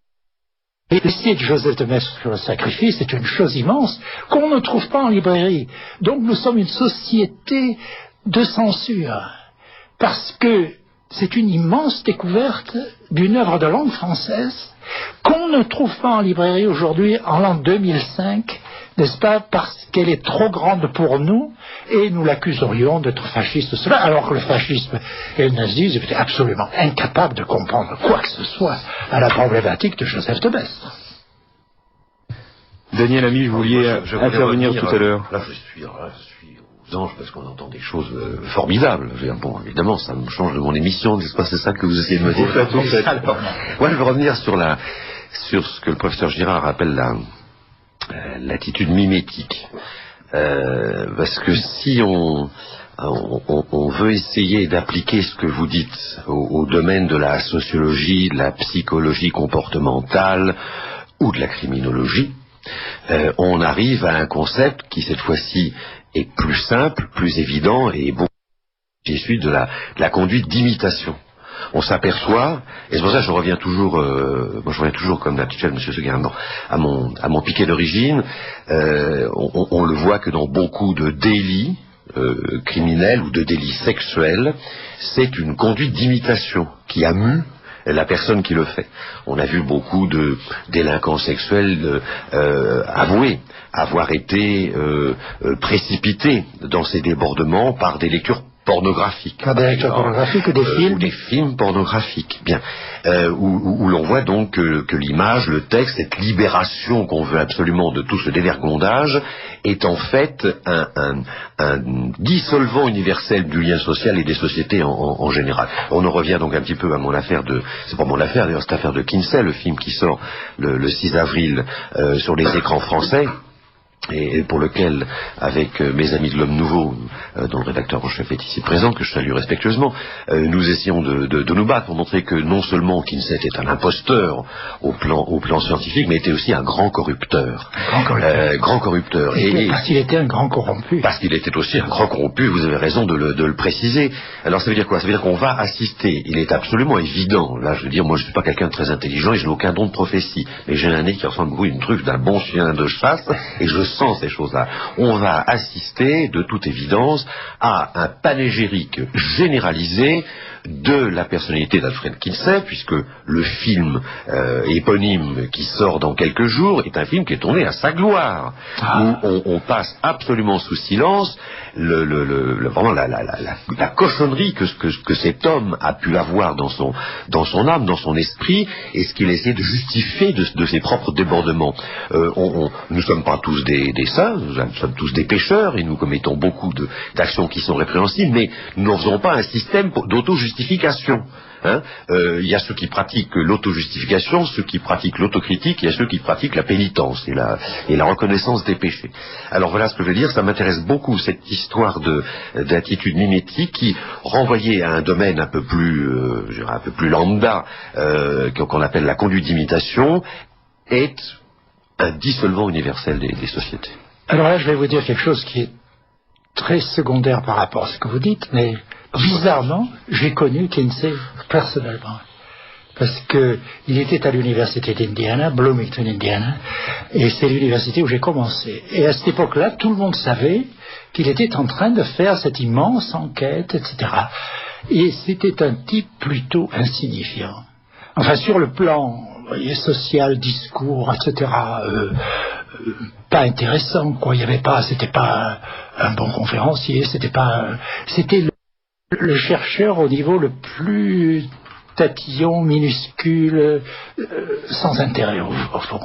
Et l'essai de Joseph de Maistre sur le sacrifice est une chose immense qu'on ne trouve pas en librairie. Donc nous sommes une société de censure, parce que c'est une immense découverte d'une œuvre de langue française qu'on ne trouve pas en librairie aujourd'hui en l'an 2005, n'est-ce pas, parce qu'elle est trop grande pour nous, et nous l'accuserions d'être fasciste, cela, alors que le fascisme et le nazisme étaient absolument incapables de comprendre quoi que ce soit à la problématique de Joseph de Maistre. Daniel Ami, vous vouliez intervenir tout à l'heure. Là, je suis aux anges parce qu'on entend des choses formidables. Bon, évidemment, ça me change de mon émission, n'est-ce pas? C'est ça que vous essayez de me dire. Ouais, je veux revenir sur ce que le professeur Girard appelle l'attitude mimétique. Parce que si on veut essayer d'appliquer ce que vous dites au domaine de la sociologie, de la psychologie comportementale ou de la criminologie, on arrive à un concept qui cette fois-ci est plus simple, plus évident et beaucoup qui est celui de la conduite d'imitation. On s'aperçoit, et c'est pour ça que je reviens toujours comme d'habitude, M. Seguin, à mon piquet d'origine, on le voit que dans beaucoup de délits criminels ou de délits sexuels, c'est une conduite d'imitation qui a mu la personne qui le fait. On a vu beaucoup de délinquants sexuels avouer avoir été précipités dans ces débordements par des lectures pornographiques. Par des lectures pornographiques ou des films. Ou des films pornographiques. Bien. Où l'on voit donc que l'image, le texte, cette libération qu'on veut absolument de tout ce dévergondage est en fait un dissolvant universel du lien social et des sociétés en général. On en revient donc un petit peu à mon affaire c'est pas mon affaire d'ailleurs, cette affaire de Kinsey, le film qui sort le 6 avril sur les écrans français. Et pour lequel, avec mes amis de l'Homme Nouveau, dont le rédacteur en chef est ici présent, que je salue respectueusement, nous essayons de nous battre pour montrer que non seulement Kinsey était un imposteur au plan scientifique, mais était aussi un grand corrupteur. Grand corrupteur. Et parce qu'il était un grand corrompu. Parce qu'il était aussi un grand corrompu, vous avez raison de le préciser. Alors ça veut dire quoi? Ça veut dire qu'on va assister, il est absolument évident, là je veux dire, moi je suis pas quelqu'un de très intelligent et je n'ai aucun don de prophétie, mais j'ai un nez qui ressemble beaucoup à une truffe d'un bon chien de chasse, et je sens ces choses-là. On va assister, de toute évidence, à un panégyrique généralisé de la personnalité d'Alfred Kinsey, puisque le film éponyme qui sort dans quelques jours est un film qui est tourné à sa gloire, où on passe absolument sous silence vraiment la cochonnerie que cet homme a pu avoir dans son âme, dans son esprit, et ce qu'il essaie de justifier de ses propres débordements. Nous ne sommes pas tous des saints, nous sommes tous des pécheurs, et nous commettons beaucoup d'actions qui sont répréhensibles, mais nous n'en faisons pas un système d'auto-justification. Il y a ceux qui pratiquent l'auto-justification, ceux qui pratiquent l'autocritique, il y a ceux qui pratiquent la pénitence et la reconnaissance des péchés. Alors voilà ce que je veux dire, ça m'intéresse beaucoup cette histoire d'attitude mimétique qui, renvoyée à un domaine un peu plus lambda, qu'on appelle la conduite d'imitation, est un dissolvant universel des sociétés. Alors là, je vais vous dire quelque chose qui est très secondaire par rapport à ce que vous dites, mais bizarrement, j'ai connu Kinsey personnellement. Parce que il était à l'université d'Indiana, Bloomington, Indiana, et c'est l'université où j'ai commencé. Et à cette époque-là, tout le monde savait qu'il était en train de faire cette immense enquête, etc. Et c'était un type plutôt insignifiant. Enfin, sur le plan, vous voyez, social, discours, etc., pas intéressant, quoi. Il y avait pas, c'était pas un bon conférencier, c'était le chercheur au niveau le plus tatillon, minuscule, sans intérêt au fond.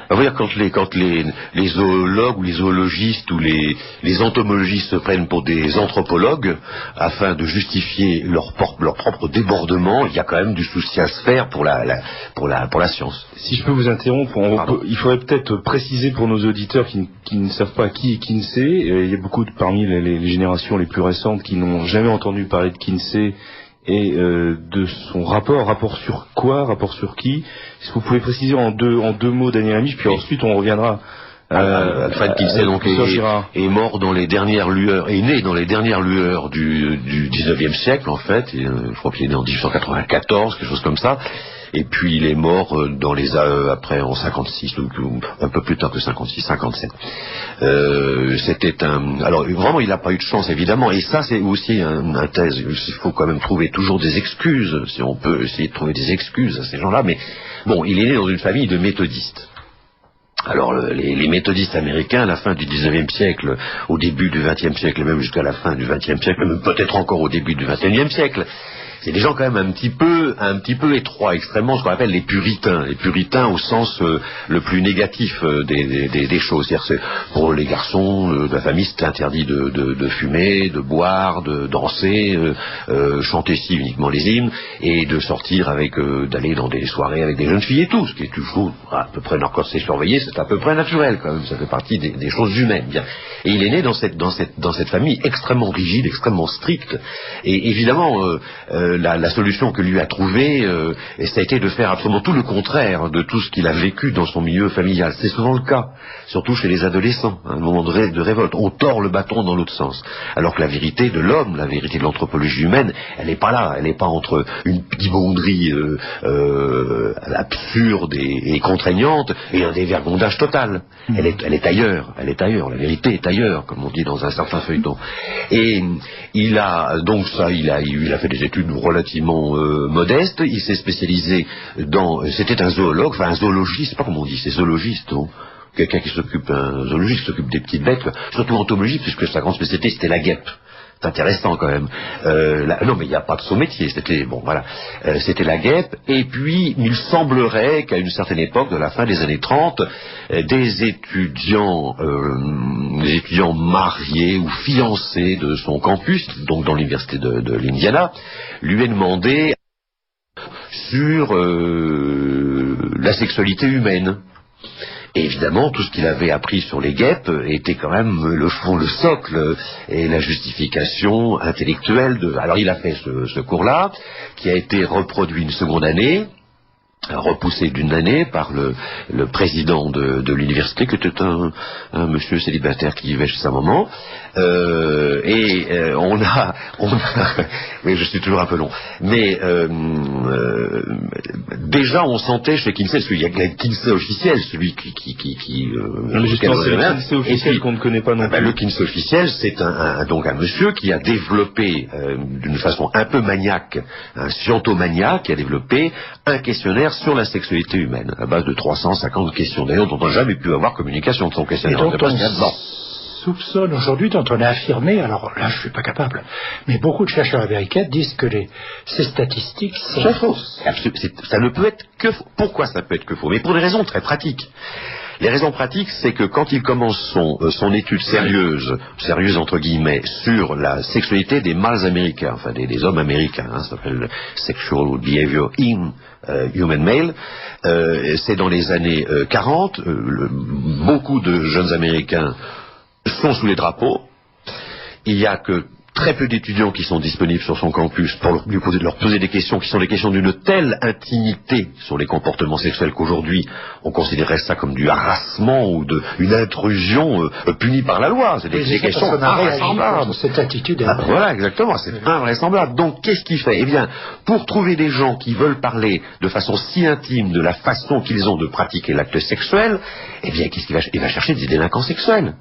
Vous voyez, quand les zoologues ou les zoologistes ou les entomologistes se prennent pour des anthropologues afin de justifier leur propre débordement, il y a quand même du souci à se faire pour la science. Si je peux vous interrompre, il faudrait peut-être préciser pour nos auditeurs qui ne savent pas qui est Kinsey. Il y a beaucoup parmi les générations les plus récentes qui n'ont jamais entendu parler de Kinsey et de son rapport sur quoi, rapport sur qui. Est-ce que vous pouvez préciser en deux mots, Daniel Ami, puis ensuite on reviendra Alfred Kinsey donc est mort dans les dernières lueurs, est né dans les dernières lueurs du 19e siècle en fait. Je crois qu'il est né en 1894, quelque chose comme ça. Et puis il est mort dans les après en 56 ou un peu plus tard que 56, 57. C'était alors vraiment il n'a pas eu de chance évidemment. Et ça c'est aussi un thèse. Il faut quand même trouver toujours des excuses, si on peut essayer de trouver des excuses à ces gens-là. Mais bon, il est né dans une famille de méthodistes. Alors les méthodistes américains, à la fin du 19e siècle, au début du 20e siècle, et même jusqu'à la fin du 20e siècle, même peut-être encore au début du 21e siècle, c'est des gens quand même un petit peu étroits, extrêmement ce qu'on appelle les puritains au sens le plus négatif des choses. C'est-à-dire pour les garçons de la famille, c'était interdit de fumer, de boire, de danser, chanter uniquement les hymnes, et de sortir d'aller dans des soirées avec des jeunes filles et tout, ce qui est toujours à peu près, quand c'est surveillé, c'est à peu près naturel quand même, ça fait partie des choses humaines. Bien. Et il est né dans cette famille extrêmement rigide, extrêmement stricte, et évidemment la solution que lui a trouvée, ça a été de faire absolument tout le contraire de tout ce qu'il a vécu dans son milieu familial. C'est souvent le cas, surtout chez les adolescents, à un moment de révolte. On tord le bâton dans l'autre sens. Alors que la vérité de l'homme, la vérité de l'anthropologie humaine, elle n'est pas là. Elle n'est pas entre une pibonderie absurde et contraignante et un dévergondage total. Elle est ailleurs. Elle est ailleurs. La vérité est ailleurs, comme on dit dans un certain feuilleton. Et il a fait des études relativement modeste. Il s'est spécialisé c'était un zoologue, enfin un zoologiste, c'est pas comment on dit, c'est zoologiste, non? Quelqu'un qui s'occupe, un zoologiste qui s'occupe des petites bêtes, surtout entomologie, puisque sa grande spécialité c'était la guêpe. C'est intéressant quand même. Non mais il n'y a pas que son métier, c'était la guêpe. Et puis il semblerait qu'à une certaine époque, de la fin des années 30, des étudiants mariés ou fiancés de son campus, donc dans l'université de l'Indiana, lui aient demandé sur la sexualité humaine. Et évidemment, tout ce qu'il avait appris sur les guêpes était quand même le fond, le socle et la justification intellectuelle Alors il a fait ce cours-là, qui a été reproduit une seconde année, repoussé d'une année par le président de l'université, qui était un monsieur célibataire qui vivait chez sa maman. On a oui, je suis toujours un peu long, mais déjà on sentait chez Kinsey, parce qu'il y a le Kinsey officiel, celui mais justement c'est le Kinsey officiel qu'on ne connaît pas non plus. Le Kinsey officiel, c'est donc un monsieur qui a développé d'une façon un peu maniaque, un scientomaniaque, qui a développé un questionnaire sur la sexualité humaine, à base de 350 questions, d'ailleurs dont on n'a jamais pu avoir communication de son questionnaire. Et donc soupçonne aujourd'hui, dont on a affirmé, alors là je ne suis pas capable, mais beaucoup de chercheurs américains disent que ces statistiques sont fausses. Ça ne peut être que faux. Pourquoi ça peut être que faux? Mais pour des raisons très pratiques. Les raisons pratiques, c'est que quand il commence son étude sérieuse entre guillemets, sur la sexualité des mâles américains, enfin des hommes américains, ça s'appelle Sexual Behavior in Human Male, c'est dans les années 40, beaucoup de jeunes américains sont sous les drapeaux. Il y a que très peu d'étudiants qui sont disponibles sur son campus pour leur poser des questions qui sont des questions d'une telle intimité sur les comportements sexuels qu'aujourd'hui on considérerait ça comme du harassement ou une intrusion punie par la loi. C'est des questions invraisemblables. Cette attitude. Voilà, exactement, c'est invraisemblable. Donc qu'est-ce qu'il fait? Eh bien, pour trouver des gens qui veulent parler de façon si intime de la façon qu'ils ont de pratiquer l'acte sexuel, eh bien qu'est-ce qu'il va Il va chercher des délinquants sexuels.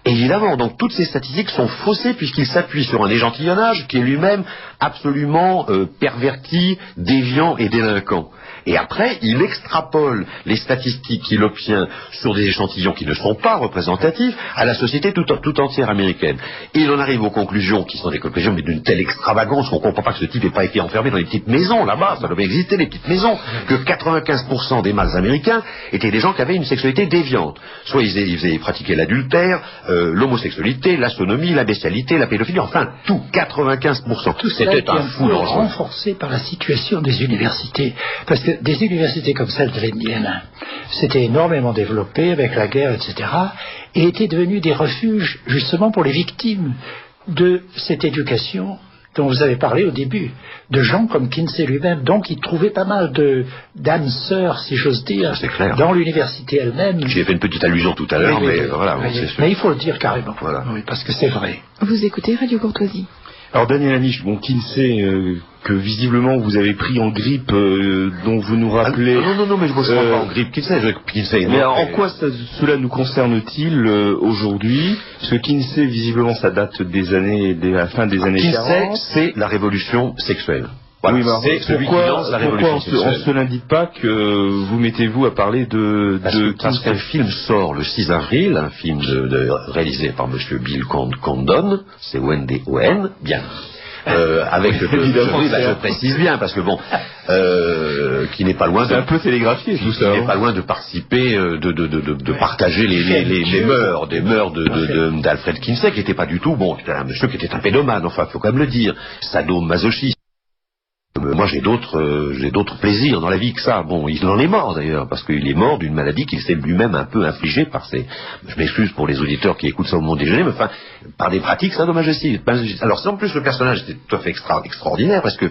Évidemment, donc toutes ces statistiques sont faussées puisqu'il s'appuie sur un échantillonnage qui est lui-même absolument perverti, déviant et délinquant. Et après, il extrapole les statistiques qu'il obtient sur des échantillons qui ne sont pas représentatifs à la société tout entière américaine. Et il en arrive aux conclusions qui sont des conclusions mais d'une telle extravagance qu'on ne comprend pas que ce type n'ait pas été enfermé dans les petites maisons là-bas, ça devait exister les petites maisons, que 95% des mâles américains étaient des gens qui avaient une sexualité déviante. Soit ils pratiquaient l'adultère, l'homosexualité, la sodomie, la bestialité, la pédophilie, enfin tout, 95%. Tout cela était un fou renforcé par la situation des universités. Parce que des universités comme celle de l'Indiana s'étaient énormément développées avec la guerre, etc., et étaient devenues des refuges justement pour les victimes de cette éducation dont vous avez parlé au début, de gens comme Kinsey lui-même, donc il trouvait pas mal d'âmes sœurs, si j'ose dire, dans l'université elle-même. J'y ai fait une petite allusion tout à l'heure, mais voilà, c'est sûr. Mais il faut le dire carrément, voilà. Oui, parce que c'est vrai. Vous écoutez Radio Courtoisie. Alors Daniel Amiche, bon, Kinsey, que visiblement vous avez pris en grippe, dont vous nous rappelez... Non, mais je ne me sens pas en grippe. Kinsey mais en quoi cela nous concerne-t-il aujourd'hui? Parce que Kinsey, visiblement, ça date de la fin des années 40. Kinsey, c'est la révolution sexuelle. Voilà, oui, c'est celui qui lance la révolution sexuelle. Pourquoi on ne se l'indique pas que vous mettez-vous à parler parce qu'un film sort le 6 avril, un film réalisé par monsieur Bill Condon, c'est O-N-D-O-N, bien. Avec évidemment, je précise bien parce que bon, qui n'est pas loin c'est un peu télégraphié tout ça, qui n'est pas loin de participer, de partager les mœurs, des mœurs d'Alfred Kinsey, qui n'était pas du tout bon, c'était un monsieur qui était un pédomane, enfin faut quand même le dire, sadomasochiste. Moi j'ai d'autres plaisirs dans la vie que ça. Bon, il en est mort d'ailleurs, parce qu'il est mort d'une maladie qu'il s'est lui-même un peu infligée par ses... Je m'excuse pour les auditeurs qui écoutent ça au moment déjeuner, mais enfin, par des pratiques sadomasochistes. Alors en plus le personnage était tout à fait extraordinaire, parce que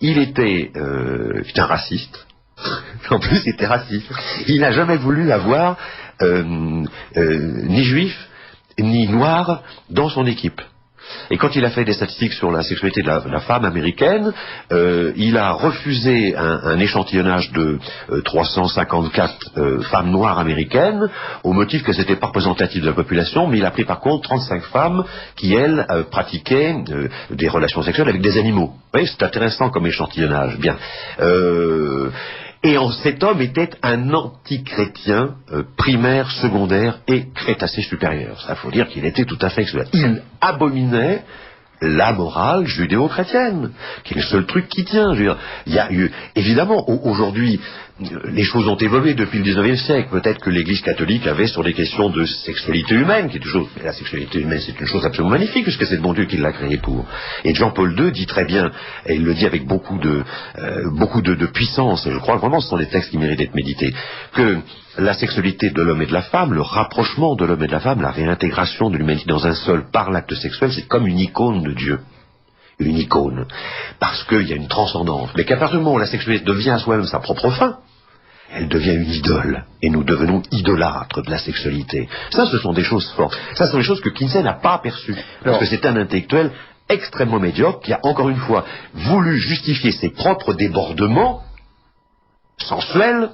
il était un raciste. En plus il était raciste. Il n'a jamais voulu avoir ni juif ni noir dans son équipe. Et quand il a fait des statistiques sur la sexualité de la femme américaine, il a refusé un échantillonnage de 354 femmes noires américaines au motif que c'était pas représentatif de la population, mais il a pris par contre 35 femmes qui, elles, pratiquaient des relations sexuelles avec des animaux. Oui, c'est intéressant comme échantillonnage. Bien. Et cet homme était un anti-chrétien primaire, secondaire et crétacé supérieur. Ça faut dire qu'il était tout à fait excellent. Il abominait la morale judéo-chrétienne, qui est le seul truc qui tient. Je veux dire, il y a eu, évidemment, aujourd'hui, les choses ont évolué depuis le 19e siècle. Peut-être que l'Église catholique avait sur des questions de sexualité humaine, qui est toujours, la sexualité humaine c'est une chose absolument magnifique, puisque c'est le bon Dieu qui l'a créée pour. Et Jean-Paul II dit très bien, et il le dit avec beaucoup de puissance, et je crois vraiment que ce sont des textes qui méritent d'être médités, que la sexualité de l'homme et de la femme, le rapprochement de l'homme et de la femme, la réintégration de l'humanité dans un seul par l'acte sexuel, c'est comme une icône de Dieu. Une icône. Parce qu'il y a une transcendance. Mais qu'à partir du moment où la sexualité devient à soi-même sa propre fin, elle devient une idole. Et nous devenons idolâtres de la sexualité. Ça, ce sont des choses fortes. Ça, ce sont des choses que Kinsey n'a pas aperçues. Parce que c'est un intellectuel extrêmement médiocre qui a, encore une fois, voulu justifier ses propres débordements sensuels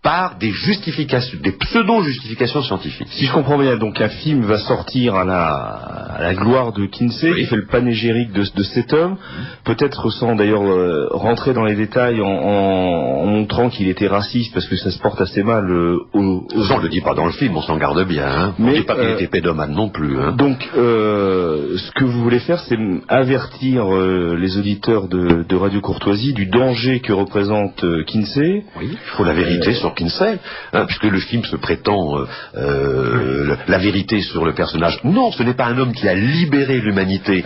par des justifications, des pseudo-justifications scientifiques. Si je comprends bien, donc un film va sortir à la gloire de Kinsey, qui fait le panégyrique de cet homme, peut-être sans d'ailleurs rentrer dans les détails en montrant qu'il était raciste, parce que ça se porte assez mal on ne le dit pas dans le film, on s'en garde bien. Hein. Mais on ne dit pas qu'il était pédomane non plus. Hein. Donc, ce que vous voulez faire, c'est avertir les auditeurs de Radio Courtoisie du danger que représente Kinsey. Oui, il faut la vérité sur Kinsey, hein, puisque le film se prétend la vérité sur le personnage. Non, ce n'est pas un homme qui a libéré l'humanité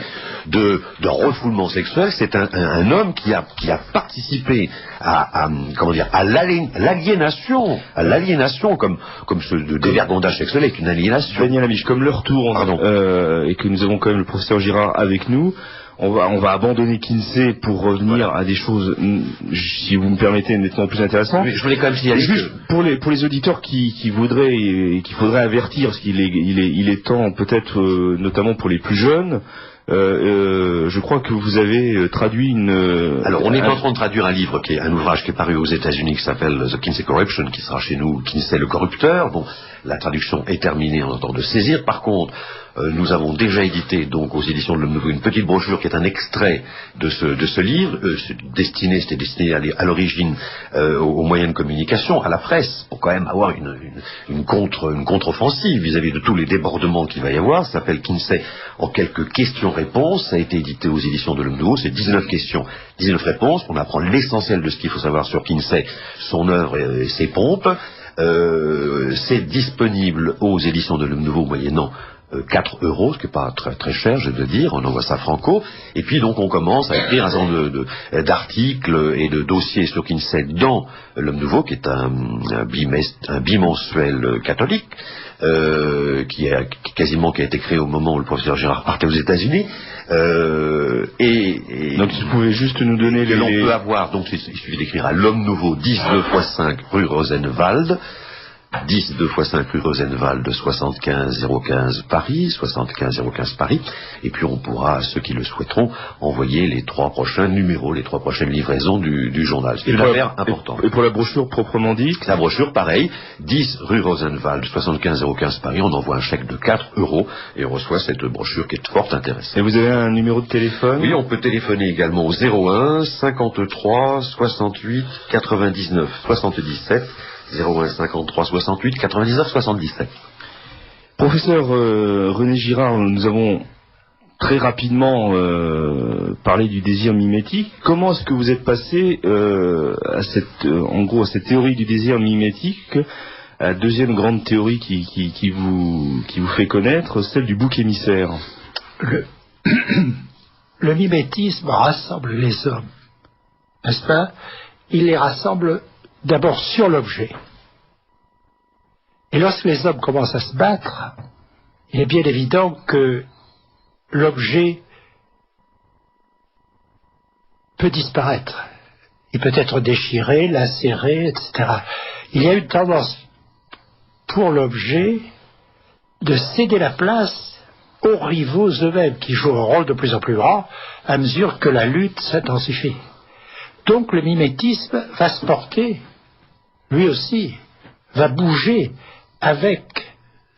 d'un refoulement sexuel, c'est un homme qui a participé à l'aliénation, comme ce dévergondage sexuel est une aliénation. Daniel Amiche, comme l'heure tourne, et que nous avons quand même le professeur Girard avec nous, on va abandonner Kinsey pour revenir à des choses, si vous me permettez, nettement plus intéressantes. Mais je voulais quand même signaler juste pour les auditeurs qui voudraient et qu'il faudrait avertir, parce qu'il est temps peut-être, notamment pour les plus jeunes. Je crois que vous avez traduit Alors, on est en train de traduire un livre un ouvrage qui est paru aux États-Unis qui s'appelle The Kinsey Corruption, qui sera chez nous Kinsey le corrupteur. Bon, la traduction est terminée en temps de saisir. Par contre, nous avons déjà édité donc aux éditions de l'Homme Nouveau une petite brochure qui est un extrait de ce livre, c'était destiné à l'origine aux moyens de communication, à la presse, pour quand même avoir une contre-offensive vis-à-vis de tous les débordements qu'il va y avoir. Ça s'appelle Kinsey en quelques questions-réponses. Ça a été édité aux éditions de l'Homme Nouveau. C'est 19 questions, 19 réponses. On apprend l'essentiel de ce qu'il faut savoir sur Kinsey, son œuvre et ses pompes. C'est disponible aux éditions de l'Homme Nouveau moyennant 4 €, ce qui n'est pas très très cher, je veux dire, on envoie ça franco, et puis donc on commence à écrire un certain nombre d'articles et de dossiers sur Kinsey dans l'Homme Nouveau, qui est un bimensuel catholique, qui a été créé au moment où le professeur Girard partait aux États-Unis. Donc si vous pouvez juste nous donner les... On peut avoir, donc il suffit d'écrire à l'Homme Nouveau, 10 2x5 rue Rosenwald, 10 2x5 rue Rosenwald, 75 015 Paris, 75 015 Paris, et puis on pourra, ceux qui le souhaiteront, envoyer les 3 prochains numéros, les 3 prochaines livraisons du journal. C'est une affaire importante. Et pour la brochure proprement dit? La brochure, pareil, 10 rue Rosenwald, 75 015 Paris, on envoie un chèque de 4 € et on reçoit cette brochure qui est fort intéressante. Et vous avez un numéro de téléphone? Oui, on peut téléphoner également au 01 53 68 99 77, 01 53 68 99 77. Professeur René Girard, nous avons très rapidement parlé du désir mimétique. Comment est-ce que vous êtes passé à cette théorie du désir mimétique, à la deuxième grande théorie qui vous fait connaître, celle du bouc émissaire? Le mimétisme rassemble les hommes, n'est-ce pas? Il les rassemble d'abord sur l'objet. Et lorsque les hommes commencent à se battre, il est bien évident que l'objet peut disparaître. Il peut être déchiré, lacéré, etc. Il y a une tendance pour l'objet de céder la place aux rivaux eux-mêmes, qui jouent un rôle de plus en plus grand à mesure que la lutte s'intensifie. Donc le mimétisme va se porter, lui aussi, va bouger avec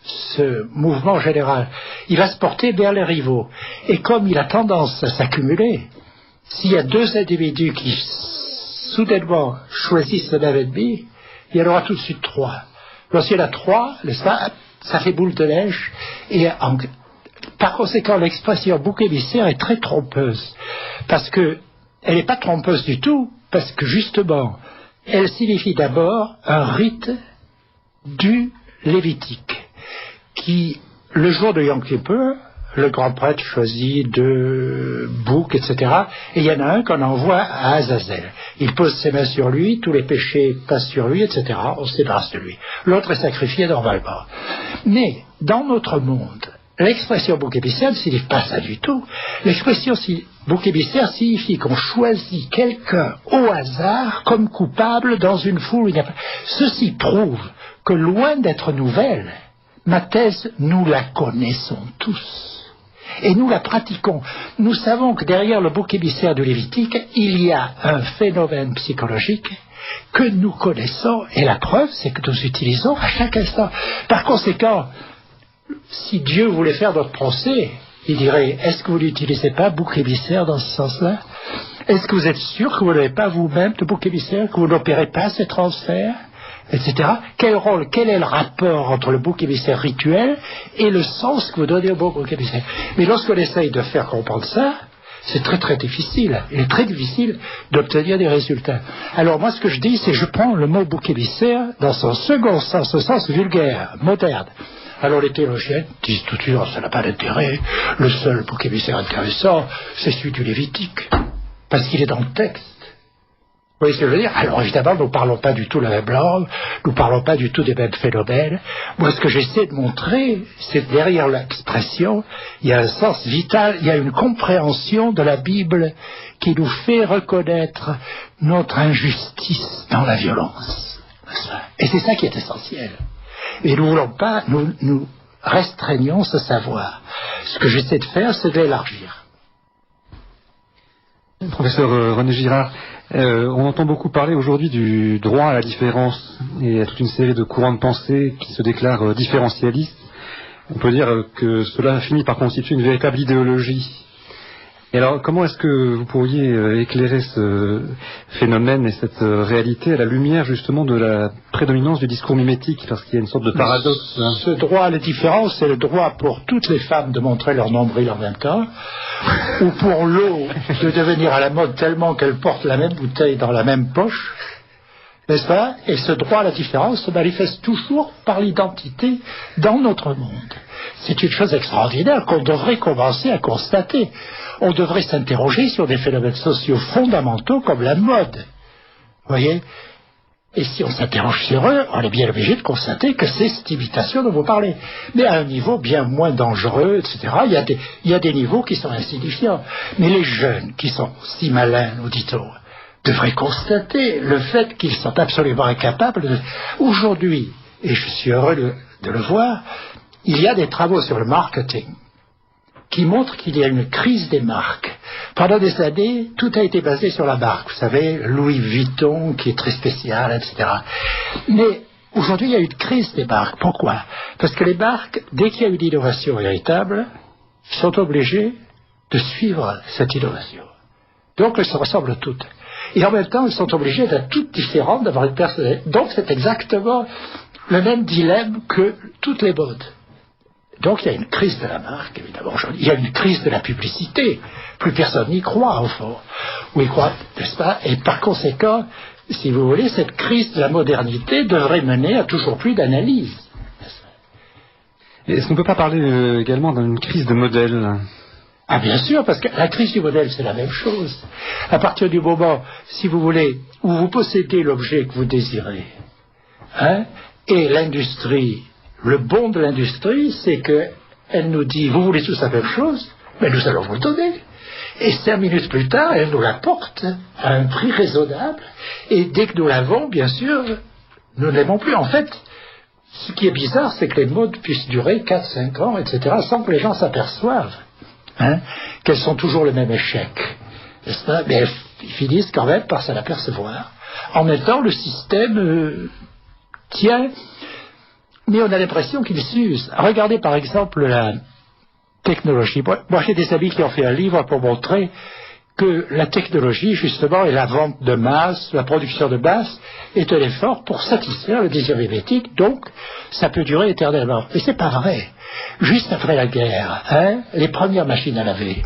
ce mouvement général. Il va se porter vers les rivaux. Et comme il a tendance à s'accumuler, s'il y a 2 individus qui soudainement choisissent le même ennemi, il y en aura tout de suite 3. Lorsqu'il y en a 3, ça fait boule de neige. Et par conséquent, l'expression bouc émissaire est très trompeuse. Parce que elle n'est pas trompeuse du tout, parce que justement, elle signifie d'abord un rite du Lévitique, qui, le jour de Yom Kippur, le grand prêtre choisit 2 boucs, etc. Et il y en a un qu'on envoie à Azazel. Il pose ses mains sur lui, tous les péchés passent sur lui, etc. On se débarrasse de lui. L'autre est sacrifié normalement. Mais, dans notre monde, l'expression bouc émissaire ne signifie pas ça du tout. L'expression bouc émissaire signifie qu'on choisit quelqu'un au hasard comme coupable dans une foule. Ceci prouve que loin d'être nouvelle, ma thèse, nous la connaissons tous. Et nous la pratiquons. Nous savons que derrière le bouc émissaire du Lévitique, il y a un phénomène psychologique que nous connaissons, et la preuve, c'est que nous utilisons à chaque instant. Par conséquent, si Dieu voulait faire notre procès, il dirait, est-ce que vous n'utilisez pas bouc émissaire dans ce sens-là? Est-ce que vous êtes sûr que vous n'avez pas vous-même de bouc émissaire, que vous n'opérez pas ces transferts, etc. Quel est le rapport entre le bouc émissaire rituel et le sens que vous donnez au bouc émissaire? Mais lorsqu'on essaye de faire comprendre ça, c'est très très difficile. Il est très difficile d'obtenir des résultats. Alors moi ce que je dis, c'est je prends le mot bouc émissaire dans son second sens, au sens vulgaire, moderne. Alors les théologiens disent tout de suite, ça n'a pas d'intérêt, le seul bouc émissaire intéressant, c'est celui du Lévitique, parce qu'il est dans le texte. Vous voyez ce que je veux dire? Alors évidemment, nous ne parlons pas du tout la même langue, nous ne parlons pas du tout des mêmes phénomènes. Moi, ce que j'essaie de montrer, c'est que derrière l'expression, il y a un sens vital, il y a une compréhension de la Bible qui nous fait reconnaître notre injustice dans la violence. Et c'est ça qui est essentiel. Et nous ne voulons pas, nous restreignons ce savoir. Ce que j'essaie de faire, c'est de l'élargir. Professeur René Girard, on entend beaucoup parler aujourd'hui du droit à la différence et à toute une série de courants de pensée qui se déclarent différentialistes. On peut dire que cela finit par constituer une véritable idéologie. Et alors, comment est-ce que vous pourriez éclairer ce phénomène et cette réalité à la lumière justement de la prédominance du discours mimétique, parce qu'il y a une sorte de paradoxe. Ce droit à la différence, c'est le droit pour toutes les femmes de montrer leur nombril en même temps, ou pour l'eau de devenir à la mode tellement qu'elle porte la même bouteille dans la même poche, n'est-ce pas? Et ce droit à la différence se manifeste toujours par l'identité dans notre monde. C'est une chose extraordinaire qu'on devrait commencer à constater. On devrait s'interroger sur des phénomènes sociaux fondamentaux comme la mode. Vous voyez? Et si on s'interroge sur eux, on est bien obligé de constater que c'est cette imitation dont vous parlez. Mais à un niveau bien moins dangereux, etc. Il y a des niveaux qui sont insignifiants. Mais les jeunes qui sont si malins, nous dit-on, devraient constater le fait qu'ils sont absolument incapables de... Aujourd'hui, et je suis heureux de le voir, il y a des travaux sur le marketing qui montrent qu'il y a une crise des marques. Pendant des années, tout a été basé sur la marque. Vous savez, Louis Vuitton, qui est très spécial, etc. Mais aujourd'hui, il y a eu une crise des marques. Pourquoi? Parce que les marques, dès qu'il y a une innovation véritable, sont obligées de suivre cette innovation. Donc, elles se ressemblent toutes. Et en même temps, elles sont obligées d'être toutes différentes, d'avoir une personnalité. Donc, c'est exactement le même dilemme que toutes les modes. Donc il y a une crise de la marque, évidemment, aujourd'hui. Il y a une crise de la publicité. Plus personne n'y croit, au fond. Ou y croit, n'est-ce pas? Et par conséquent, si vous voulez, cette crise de la modernité devrait mener à toujours plus d'analyse. Est-ce qu'on ne peut pas parler également d'une crise de modèle? Ah bien sûr, parce que la crise du modèle, c'est la même chose. À partir du moment, si vous voulez, où vous possédez l'objet que vous désirez, hein, et l'industrie... Le bon de l'industrie, c'est qu'elle nous dit, vous voulez tous la même chose, mais nous allons vous le donner. Et 5 minutes plus tard, elle nous l'apporte à un prix raisonnable. Et dès que nous l'avons, bien sûr, nous ne l'aimons plus. En fait, ce qui est bizarre, c'est que les modes puissent durer 4-5 ans, etc., sans que les gens s'aperçoivent qu'elles sont toujours le même échec. N'est-ce pas? Mais ils finissent quand même par s'en apercevoir. En même temps, le système tient... Mais on a l'impression qu'il s'use. Regardez par exemple la technologie. Moi j'ai des amis qui ont fait un livre pour montrer que la technologie, justement, et la vente de masse, la production de masse, est un effort pour satisfaire le désir mimétique, donc ça peut durer éternellement. Mais c'est pas vrai. Juste après la guerre, les premières machines à laver,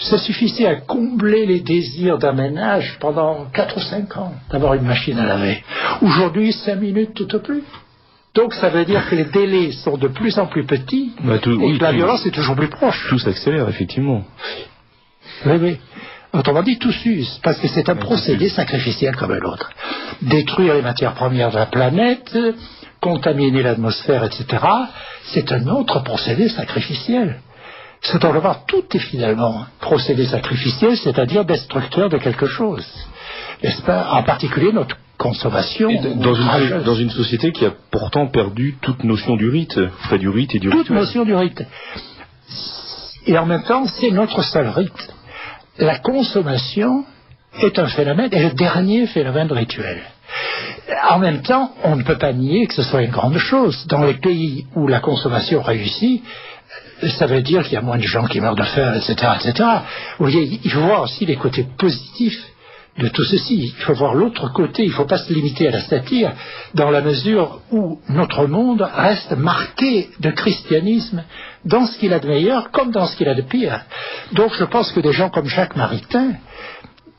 ça suffisait à combler les désirs d'un ménage pendant 4 ou 5 ans d'avoir une machine à laver. Aujourd'hui, 5 minutes tout au plus. Donc ça veut dire que les délais sont de plus en plus petits et que la violence est toujours plus proche. Tout s'accélère, effectivement. Oui. Autrement dit, tout s'use, parce que c'est un procédé sacrificiel comme un autre. Détruire les matières premières de la planète, contaminer l'atmosphère, etc., c'est un autre procédé sacrificiel. C'est donc tout est finalement procédé sacrificiel, c'est-à-dire destructeur de quelque chose. N'est-ce pas? En particulier notre consommation. Dans une société qui a pourtant perdu toute notion du rite, enfin du rite et du rituel. Toute notion du rite. Et en même temps, c'est notre seul rite. La consommation est un phénomène, est le dernier phénomène rituel. En même temps, on ne peut pas nier que ce soit une grande chose. Dans les pays où la consommation réussit, ça veut dire qu'il y a moins de gens qui meurent de faim, etc., etc. Vous voyez, il faut voir aussi les côtés positifs de tout ceci. Il faut voir l'autre côté, il ne faut pas se limiter à la satire, dans la mesure où notre monde reste marqué de christianisme dans ce qu'il a de meilleur comme dans ce qu'il a de pire. Donc je pense que des gens comme Jacques Maritain,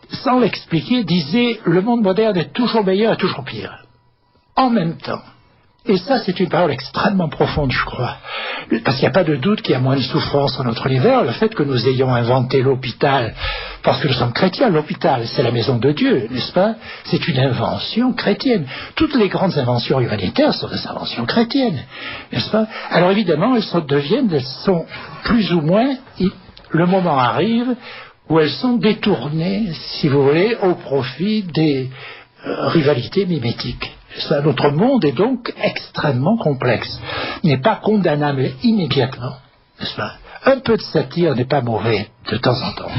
sans l'expliquer, disaient le monde moderne est toujours meilleur et toujours pire. En même temps. Et ça, c'est une parole extrêmement profonde, je crois. Parce qu'il n'y a pas de doute qu'il y a moins de souffrance dans notre univers. Le fait que nous ayons inventé l'hôpital, parce que nous sommes chrétiens, l'hôpital, c'est la maison de Dieu, n'est-ce pas? C'est une invention chrétienne. Toutes les grandes inventions humanitaires sont des inventions chrétiennes, n'est-ce pas? Alors évidemment, elles sont plus ou moins, le moment arrive où elles sont détournées, si vous voulez, au profit des rivalités mimétiques. Notre monde est donc extrêmement complexe. Il n'est pas condamnable immédiatement, n'est-ce pas? Un peu de satire n'est pas mauvais de temps en temps.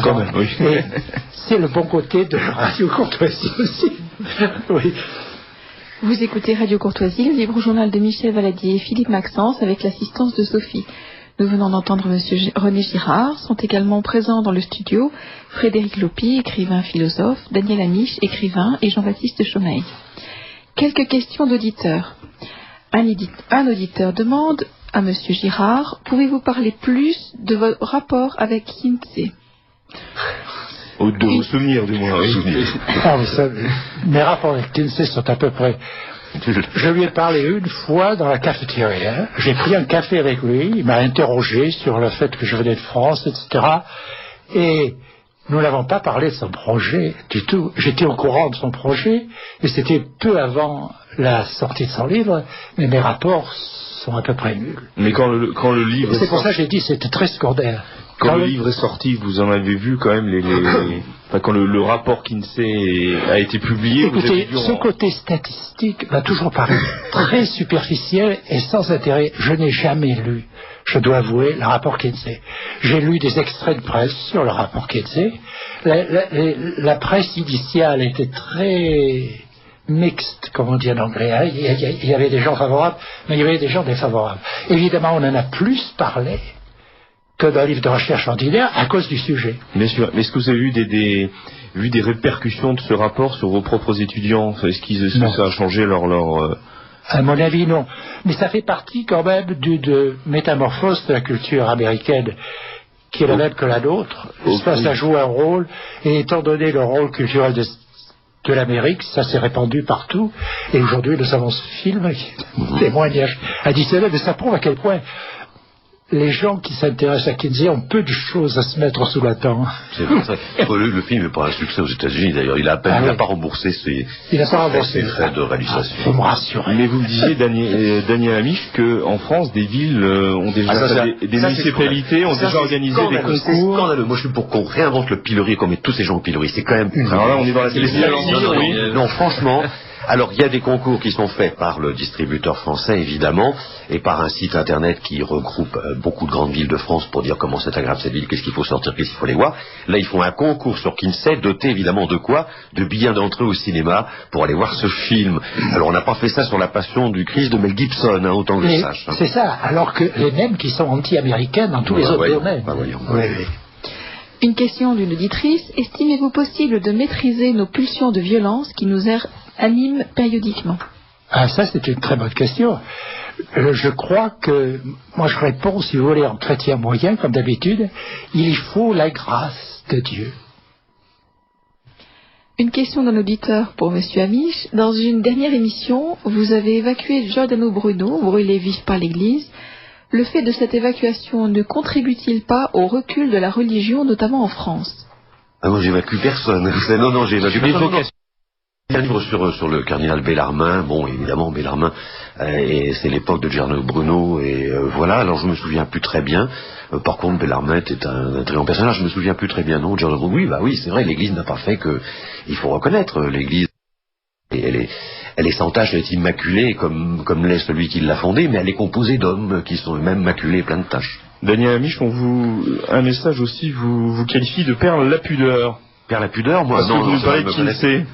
Quand même, oui. C'est le bon côté de Radio Courtoisie aussi. Oui. Vous écoutez Radio Courtoisie, le libre journal de Michel Valadier et Philippe Maxence avec l'assistance de Sophie. Nous venons d'entendre Monsieur René Girard. Sont également présents dans le studio Frédéric Lopi, écrivain philosophe, Daniel Amiche, écrivain, et Jean-Baptiste Chaumeil. Quelques questions d'auditeurs. Un auditeur demande à Monsieur Girard, pouvez-vous parler plus de votre rapport avec Kinsey? De vos souvenirs, du moins. Oui. Ah, vous savez, mes rapports avec Kinsey sont à peu près... Je lui ai parlé une fois dans la cafétéria. J'ai pris un café avec lui. Il m'a interrogé sur le fait que je venais de France, etc. Et Nous n'avons pas parlé de son projet du tout. J'étais au courant de son projet, et c'était peu avant la sortie de son livre, mais mes rapports sont à peu près nuls. Mais quand le livre... C'est pour ça que j'ai dit c'était très secondaire. Quand le livre est sorti, vous en avez vu quand même enfin, quand le rapport Kinsey a été publié... Écoutez, ce côté statistique m'a toujours paru très superficiel et sans intérêt. Je n'ai jamais lu, je dois avouer, le rapport Kinsey. J'ai lu des extraits de presse sur le rapport Kinsey. La presse initiale était très mixte, comme on dit en anglais. Hein. Il y avait des gens favorables, mais il y avait des gens défavorables. Évidemment, on en a plus parlé que dans un livre de recherche ordinaire à cause du sujet. Bien sûr. Mais est-ce que vous avez vu des répercussions de ce rapport sur vos propres étudiants? Est-ce que ça a changé leur... À mon avis, non. Mais ça fait partie quand même de métamorphose de la culture américaine, qui est la même que la nôtre. Ça joue un rôle, et étant donné le rôle culturel de l'Amérique, ça s'est répandu partout. Et aujourd'hui, nous avons ce film qui est un témoignage additionnel, mais ça prouve à quel point les gens qui s'intéressent à Kinsey ont peu de choses à se mettre sous la dent. C'est vrai, ça. Le film n'est pas un succès aux États-Unis d'ailleurs. Il n'a pas remboursé ses frais de réalisation. Faut me rassurer. Mais vous me disiez, Daniel Amiche, qu'en France, des villes ont déjà des municipalités ont déjà organisé des concours. C'est scandaleux. Moi, je suis pour qu'on réinvente le pilori, qu'on met tous ces gens au pilori. C'est quand même une... Alors là, on est dans la télévision. Non, franchement... Alors, il y a des concours qui sont faits par le distributeur français, évidemment, et par un site internet qui regroupe beaucoup de grandes villes de France pour dire comment c'est agréable cette ville, qu'est-ce qu'il faut sortir, qu'est-ce qu'il faut aller voir. Là, ils font un concours sur Kinsey, doté évidemment de quoi? De billets d'entrée au cinéma pour aller voir ce film. Alors, on n'a pas fait ça sur La Passion du Christ de Mel Gibson, hein, autant que je sache. Hein. C'est ça, alors que les mêmes qui sont anti-américains dans tous les autres domaines. Oui. Une question d'une auditrice. Estimez-vous possible de maîtriser nos pulsions de violence qui nous animent périodiquement? Ah, ça, c'est une très bonne question. Je crois que, moi je réponds, si vous voulez, en chrétien moyen, comme d'habitude, il faut la grâce de Dieu. Une question d'un auditeur pour M. Amiche. Dans une dernière émission, vous avez évacué Giordano Bruno, brûlé vif par l'Église. Le fait de cette évacuation ne contribue-t-il pas au recul de la religion, notamment en France? Ah non, j'évacue personne. Non, j'évacue personne. Un livre sur le cardinal Bellarmin. Bon, évidemment, Bellarmin, et c'est l'époque de Giordano Bruno, et voilà. Alors, je me souviens plus très bien. Par contre, Bellarmin était un très grand personnage. Je me souviens plus très bien, non, Giordano Bruno. Oui, c'est vrai, l'Église n'a pas fait que... Il faut reconnaître, l'Église, elle est sans tache, elle est immaculée, comme l'est celui qui l'a fondée, mais elle est composée d'hommes qui sont eux-mêmes maculés et pleins de taches. Daniel Amiche, un message aussi vous qualifie de perdre la pudeur. Perdre la pudeur, moi? Parce que vous nous parlez de Kinsey.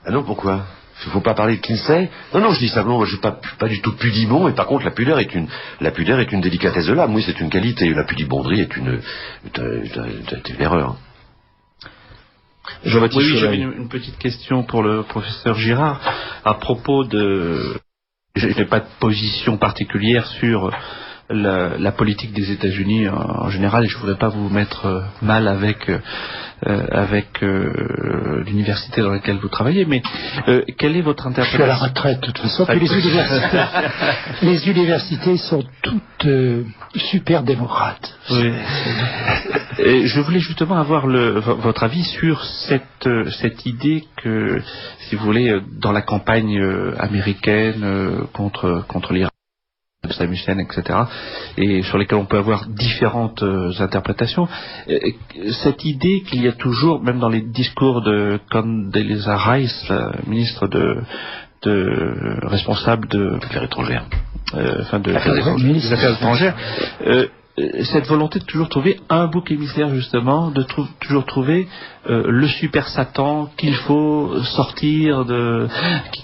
Ah non, pourquoi? Il ne faut pas parler de Kinsey? Non, je dis simplement, moi, je ne suis pas du tout pudibond, et par contre, la pudeur est une délicatesse de l'âme. Oui, c'est une qualité. La pudibonderie est une erreur. Oui, j'avais une petite question pour le professeur Girard à propos de... Je n'ai pas de position particulière sur la politique des États-Unis en général, et je ne voudrais pas vous mettre mal avec l'université dans laquelle vous travaillez, mais quelle est votre interprétation? Je suis à la retraite de toute façon, puis les universités sont toutes super démocrates. Oui. Et je voulais justement avoir votre avis sur cette idée que, si vous voulez, dans la campagne américaine contre l'Irak, Saddam Hussein, etc., et sur lesquels on peut avoir différentes interprétations. Cette idée qu'il y a toujours, même dans les discours de Condoleezza Rice, la ministre responsable de Affaires étrangères, des Affaires étrangères, cette volonté de toujours trouver un bouc émissaire, justement, de toujours trouver le super Satan qu'il faut sortir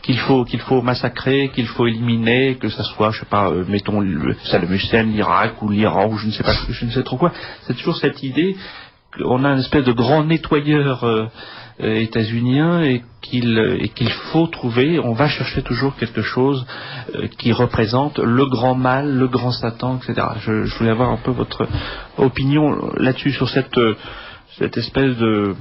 qu'il faut massacrer, qu'il faut éliminer, que ça soit, je sais pas, mettons Saddam Hussein, l'Irak ou l'Iran ou je ne sais trop quoi. C'est toujours cette idée qu'on a une espèce de grand nettoyeur états-unien et qu'il faut trouver, on va chercher toujours quelque chose qui représente le grand mal, le grand Satan, etc. Je voulais avoir un peu votre opinion là-dessus, sur cette espèce de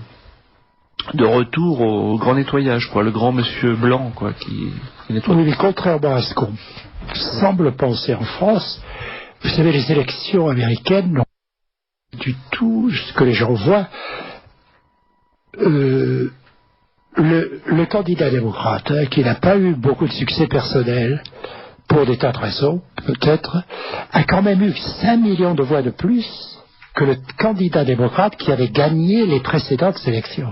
retour au grand nettoyage, quoi, le grand monsieur blanc, quoi, qui nettoie. Oui, mais contrairement à ce qu'on semble penser en France, vous savez, les élections américaines n'ont du tout ce que les gens voient. le candidat démocrate, qui n'a pas eu beaucoup de succès personnel, pour des tas de raisons, peut-être, a quand même eu 5 millions de voix de plus que le candidat démocrate qui avait gagné les précédentes élections.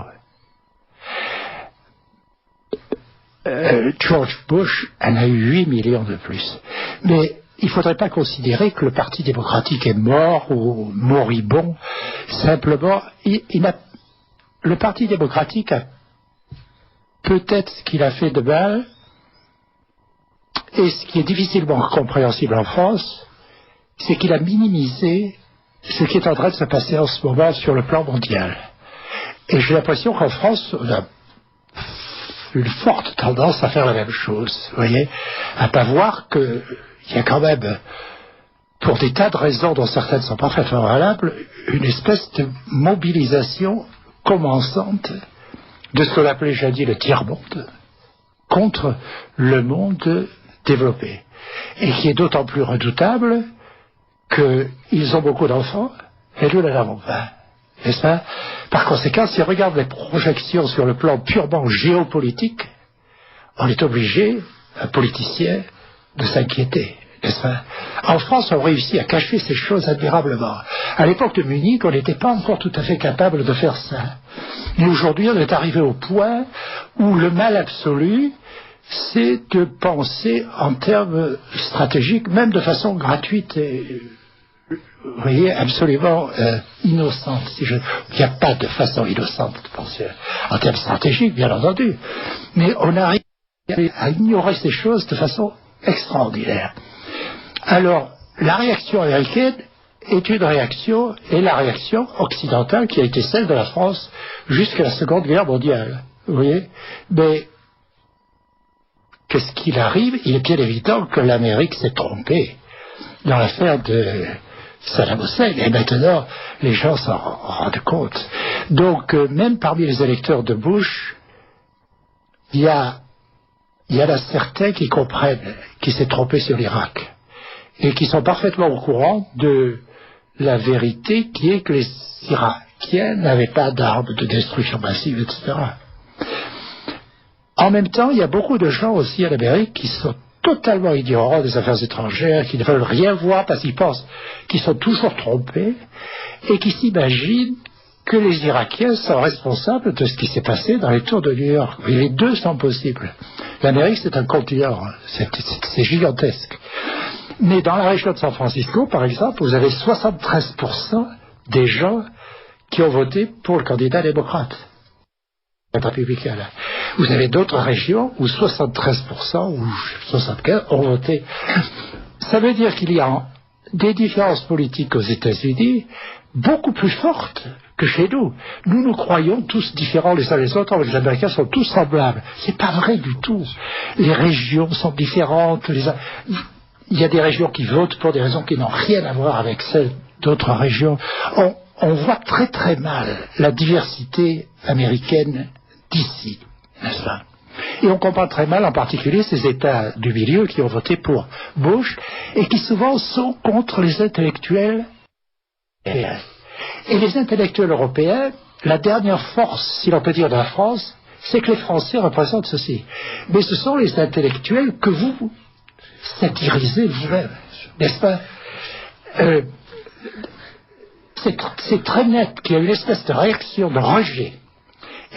George Bush en a eu 8 millions de plus. Mais il ne faudrait pas considérer que le Parti démocratique est mort ou moribond. Simplement, le Parti démocratique a peut-être ce qu'il a fait de mal, et ce qui est difficilement compréhensible en France, c'est qu'il a minimisé ce qui est en train de se passer en ce moment sur le plan mondial. Et j'ai l'impression qu'en France, on a une forte tendance à faire la même chose, vous voyez, à pas voir qu'il y a quand même, pour des tas de raisons dont certaines sont parfaitement valables, une espèce de mobilisation commençante de ce qu'on appelait jadis le tiers-monde contre le monde développé, et qui est d'autant plus redoutable qu'ils ont beaucoup d'enfants et nous n'en avons pas. N'est-ce pas? Par conséquent, si on regarde les projections sur le plan purement géopolitique, on est obligé, un politicien, de s'inquiéter. N'est-ce pas? En France, on réussit à cacher ces choses admirablement. À l'époque de Munich, on n'était pas encore tout à fait capable de faire ça. Mais aujourd'hui, on est arrivé au point où le mal absolu, c'est de penser en termes stratégiques, même de façon gratuite et, vous voyez, absolument innocente. Il n'y a pas de façon innocente de penser en termes stratégiques, bien entendu. Mais on arrive à ignorer ces choses de façon extraordinaire. Alors, la réaction américaine est une réaction, et la réaction occidentale qui a été celle de la France jusqu'à la Seconde Guerre mondiale. Vous voyez? Mais qu'est-ce qu'il arrive? Il est bien évident que l'Amérique s'est trompée dans l'affaire de Saddam Hussein, et maintenant les gens s'en rendent compte. Donc même parmi les électeurs de Bush, il y en a certains qui comprennent qu'il s'est trompé sur l'Irak et qui sont parfaitement au courant de la vérité qui est que les Irakiens n'avaient pas d'armes de destruction massive, etc. En même temps, il y a beaucoup de gens aussi en Amérique qui sont totalement ignorants des affaires étrangères, qui ne veulent rien voir parce qu'ils pensent qu'ils sont toujours trompés et qui s'imaginent que les Irakiens sont responsables de ce qui s'est passé dans les tours de New York. Et les deux sont possibles. L'Amérique, c'est un continent, c'est gigantesque. Mais dans la région de San Francisco, par exemple, vous avez 73% des gens qui ont voté pour le candidat démocrate. Républicain, là. Vous avez d'autres régions où 73% ou 75% ont voté. Ça veut dire qu'il y a des différences politiques aux États-Unis beaucoup plus fortes que chez nous. Nous croyons tous différents les uns les autres, les Américains sont tous semblables. C'est pas vrai du tout. Les régions sont différentes. Il y a des régions qui votent pour des raisons qui n'ont rien à voir avec celles d'autres régions. On voit très très mal la diversité américaine d'ici, n'est-ce pas? Et on comprend très mal en particulier ces États du milieu qui ont voté pour Bush et qui souvent sont contre les intellectuels européens. Et les intellectuels européens, la dernière force, si l'on peut dire, de la France, c'est que les Français représentent ceci. Mais ce sont les intellectuels que vous satirisez vous-même, n'est-ce pas? C'est très net qu'il y a une espèce de réaction de rejet.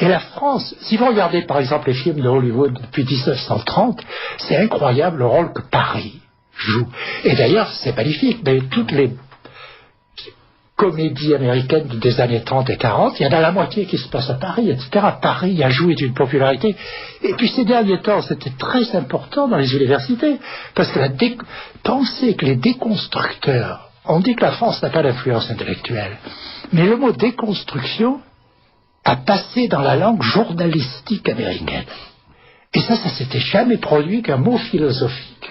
Et la France, si vous regardez par exemple les films de Hollywood depuis 1930, c'est incroyable le rôle que Paris joue. Et d'ailleurs, c'est magnifique, mais toutes les comédies américaines des années 30 et 40, il y en a la moitié qui se passe à Paris, etc. Paris a joué d'une popularité. Et puis ces derniers temps, c'était très important dans les universités, parce que pensez que les déconstructeurs, on dit que la France n'a pas d'influence intellectuelle, mais le mot déconstruction a passé dans la langue journalistique américaine. Et ça s'était jamais produit qu'un mot philosophique.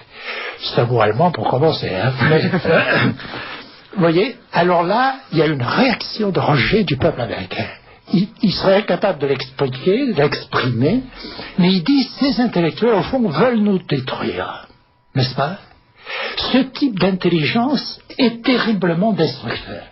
C'est un mot allemand pour commencer, hein. Mais, vous voyez, alors là, il y a une réaction de rejet du peuple américain. Il serait incapable de l'expliquer, de l'exprimer, mais il dit, ces intellectuels, au fond, veulent nous détruire. N'est-ce pas? Ce type d'intelligence est terriblement destructeur.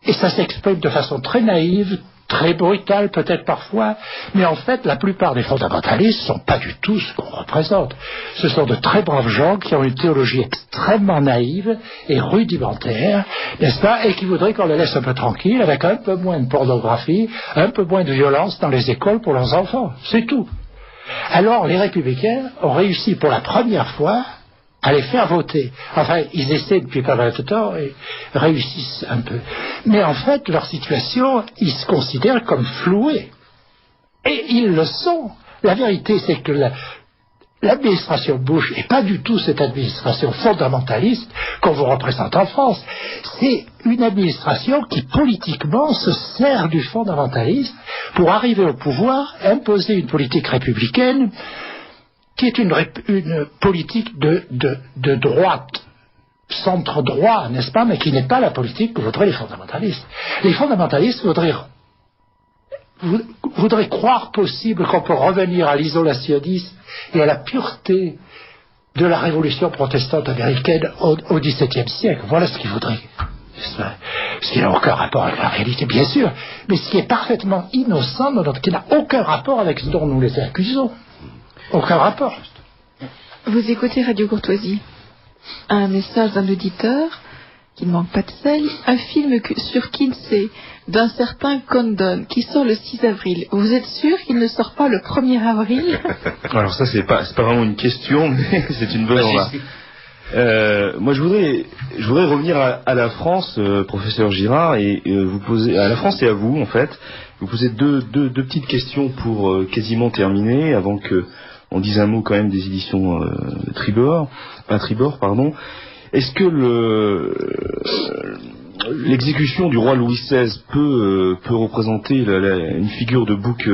Et ça s'exprime de façon très naïve, très brutal peut-être parfois, mais en fait la plupart des fondamentalistes ne sont pas du tout ce qu'on représente. Ce sont de très braves gens qui ont une théologie extrêmement naïve et rudimentaire, n'est-ce pas, et qui voudraient qu'on les laisse un peu tranquilles avec un peu moins de pornographie, un peu moins de violence dans les écoles pour leurs enfants, c'est tout. Alors les républicains ont réussi pour la première fois à les faire voter. Enfin, ils essaient depuis pas mal de temps et réussissent un peu. Mais en fait, leur situation, ils se considèrent comme floués. Et ils le sont. La vérité, c'est que l'administration Bush n'est pas du tout cette administration fondamentaliste qu'on vous représente en France. C'est une administration qui, politiquement, se sert du fondamentalisme pour arriver au pouvoir, imposer une politique républicaine qui est une politique de droite, centre-droit, n'est-ce pas, mais qui n'est pas la politique que voudraient les fondamentalistes. Les fondamentalistes voudraient croire possible qu'on peut revenir à l'isolationnisme et à la pureté de la révolution protestante américaine au XVIIe siècle. Voilà ce qu'ils voudraient. Ce qui n'a aucun rapport avec la réalité, bien sûr, mais ce qui est parfaitement innocent, qui n'a aucun rapport avec ce dont nous les accusons. Aucun rapport. Vous écoutez Radio Courtoisie. Un message d'un auditeur qui ne manque pas de sel. Un film sur Kinsey d'un certain Condon qui sort le 6 avril. Vous êtes sûr qu'il ne sort pas le 1er avril? Alors ça, c'est pas vraiment une question, mais c'est une bonne remarque. Moi, je voudrais revenir à la France, professeur Girard, et vous poser à la France et à vous, en fait, vous poser deux petites questions pour quasiment terminer, avant que on dise un mot quand même des éditions Tribord. Est-ce que l'exécution du roi Louis XVI peut représenter une figure de bouc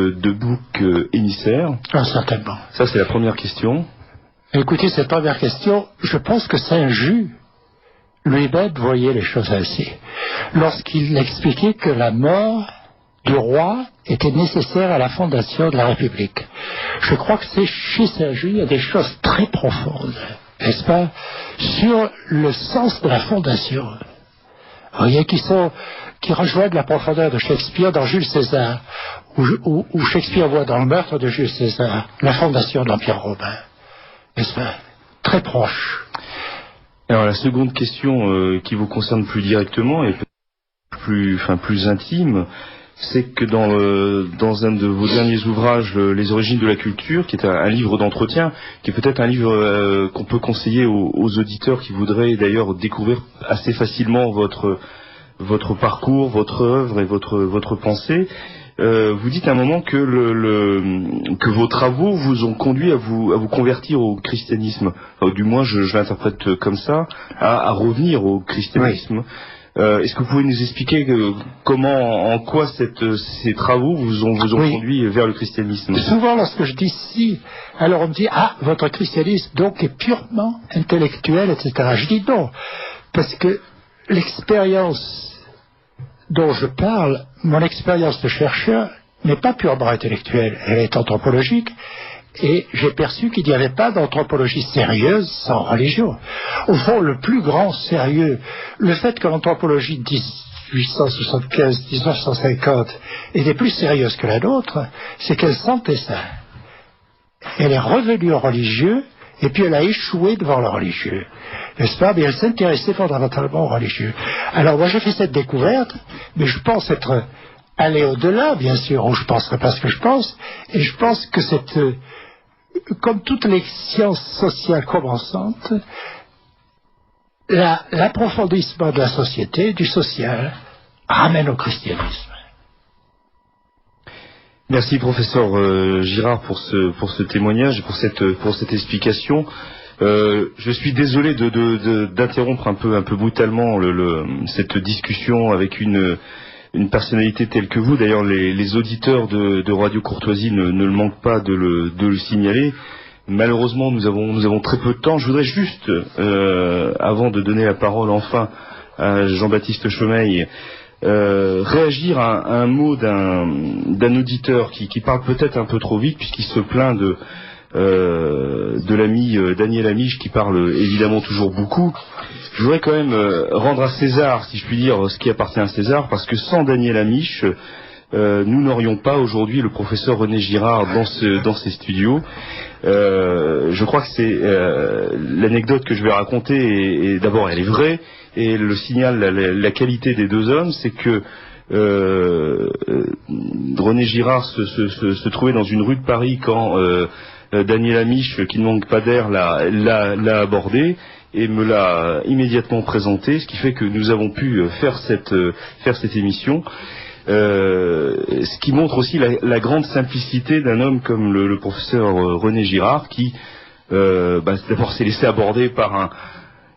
émissaire? Certainement. Ça, c'est la première question. Écoutez, cette première question, je pense que Saint-Just lui-même voyait les choses ainsi. Lorsqu'il expliquait que la mort du roi était nécessaire à la fondation de la République. Je crois que c'est chez Saint-Just, il y a des choses très profondes, n'est-ce pas, sur le sens de la fondation. Vous voyez, qui rejoignent la profondeur de Shakespeare dans Jules César, où Shakespeare voit dans le meurtre de Jules César la fondation de l'Empire romain. N'est-ce pas, très proche. Alors la seconde question qui vous concerne plus directement et plus intime, c'est que dans un de vos derniers ouvrages, Les origines de la culture, qui est un livre d'entretien, qui est peut-être un livre qu'on peut conseiller aux auditeurs qui voudraient d'ailleurs découvrir assez facilement votre parcours, votre œuvre et votre pensée, vous dites à un moment que vos travaux vous ont conduit à vous convertir au christianisme. Enfin, du moins, je l'interprète comme ça, à revenir au christianisme. Oui. Est-ce que vous pouvez nous expliquer en quoi ces travaux vous ont conduit vers le christianisme? Souvent, lorsque je dis si, alors on me dit, votre christianisme donc est purement intellectuel, etc. Je dis non, parce que l'expérience dont je parle, mon expérience de chercheur, n'est pas purement intellectuelle, elle est anthropologique. Et j'ai perçu qu'il n'y avait pas d'anthropologie sérieuse sans religion. Au fond, le plus grand sérieux, le fait que l'anthropologie de 1875-1950 était plus sérieuse que la nôtre, c'est qu'elle sentait ça. Elle est revenue au religieux, et puis elle a échoué devant le religieux. N'est-ce pas? Mais elle s'intéressait fondamentalement au religieux. Alors moi j'ai fait cette découverte, mais je pense être allé au-delà, bien sûr, où je ne penserai pas ce que je pense, et je pense que comme toutes les sciences sociales commençantes, l'approfondissement de la société, du social, ramène au christianisme. Merci professeur Girard pour ce témoignage et pour cette explication. Je suis désolé d'interrompre un peu brutalement cette discussion avec une personnalité telle que vous. D'ailleurs, les auditeurs de Radio Courtoisie ne le manquent pas de le signaler. Malheureusement, nous avons très peu de temps. Je voudrais juste, avant de donner la parole enfin à Jean-Baptiste Chomeil, réagir à un mot d'un auditeur qui parle peut-être un peu trop vite, puisqu'il se plaint de l'ami Daniel Amiche, qui parle évidemment toujours beaucoup. Je voudrais quand même rendre à César, si je puis dire, ce qui appartient à César, parce que sans Daniel Amiche, nous n'aurions pas aujourd'hui le professeur René Girard dans ces studios. Je crois que c'est l'anecdote que je vais raconter, et d'abord elle est vraie, et elle signale la qualité des deux hommes, c'est que René Girard se trouvait dans une rue de Paris quand Daniel Amiche, qui ne manque pas d'air, l'a abordé et me l'a immédiatement présenté, ce qui fait que nous avons pu faire cette émission. Ce qui montre aussi la grande simplicité d'un homme comme le professeur René Girard, qui d'abord s'est laissé aborder par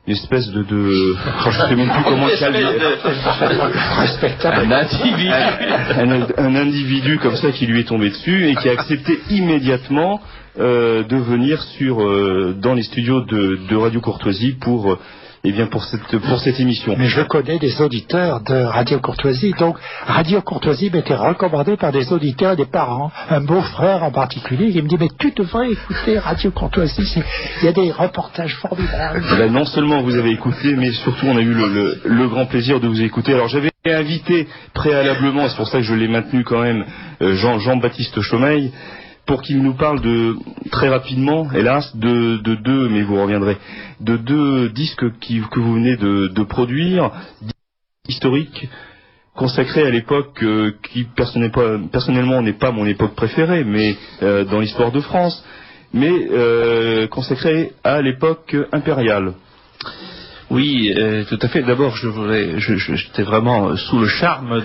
une espèce de je sais même plus comment un individu comme ça qui lui est tombé dessus et qui a accepté immédiatement de venir dans les studios de Radio Courtoisie pour cette émission. Mais je connais des auditeurs de Radio Courtoisie, donc Radio Courtoisie m'était recommandé par des auditeurs, des parents, un beau-frère en particulier, qui me dit mais tu devrais écouter Radio Courtoisie, il y a des reportages formidables. Non seulement vous avez écouté, mais surtout on a eu le grand plaisir de vous écouter. Alors j'avais invité préalablement, c'est pour ça que je l'ai maintenu quand même, Jean-Baptiste Chaumeil, pour qu'il nous parle très rapidement, hélas, de deux, mais vous reviendrez, de deux disques que vous venez de produire, historiques, consacrés à l'époque qui personnellement n'est pas mon époque préférée, mais dans l'histoire de France, mais consacrés à l'époque impériale. Oui, tout à fait. D'abord, j'étais vraiment sous le charme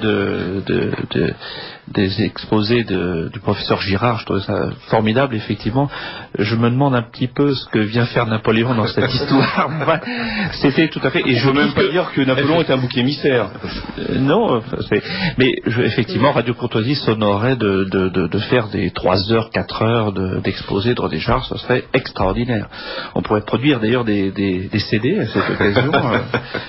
des exposés du professeur Girard. Je trouvais ça formidable, effectivement. Je me demande un petit peu ce que vient faire Napoléon dans cette histoire. C'était tout à fait. Et je ne veux même pas dire que Napoléon est un bouc émissaire. Non, mais effectivement, Radio Courtoisie s'honorerait de faire des 3 heures, 4 heures d'exposés de René Girard. Ça serait extraordinaire. On pourrait produire d'ailleurs des CD à cette occasion.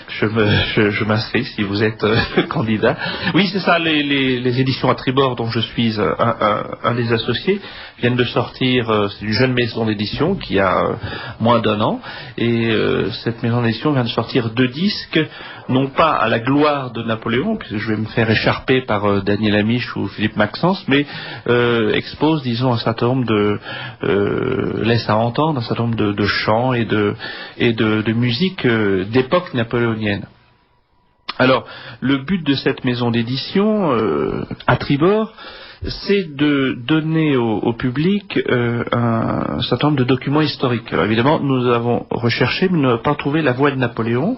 Je m'inscris si vous êtes candidat. Oui, c'est ça, les éditions à Tribord, dont je suis un des associés, viennent de sortir, c'est une jeune maison d'édition qui a moins d'1 an, et cette maison d'édition vient de sortir 2 disques, non pas à la gloire de Napoléon, puisque je vais me faire écharper par Daniel Amiche ou Philippe Maxence, mais expose, disons, un certain nombre laisse à entendre un certain nombre de chants et de musique d'époque napoléonienne. Alors, le but de cette maison d'édition, à Tribord, c'est de donner au public un certain nombre de documents historiques. Alors, évidemment, nous avons recherché, mais nous n'avons pas trouvé la voix de Napoléon.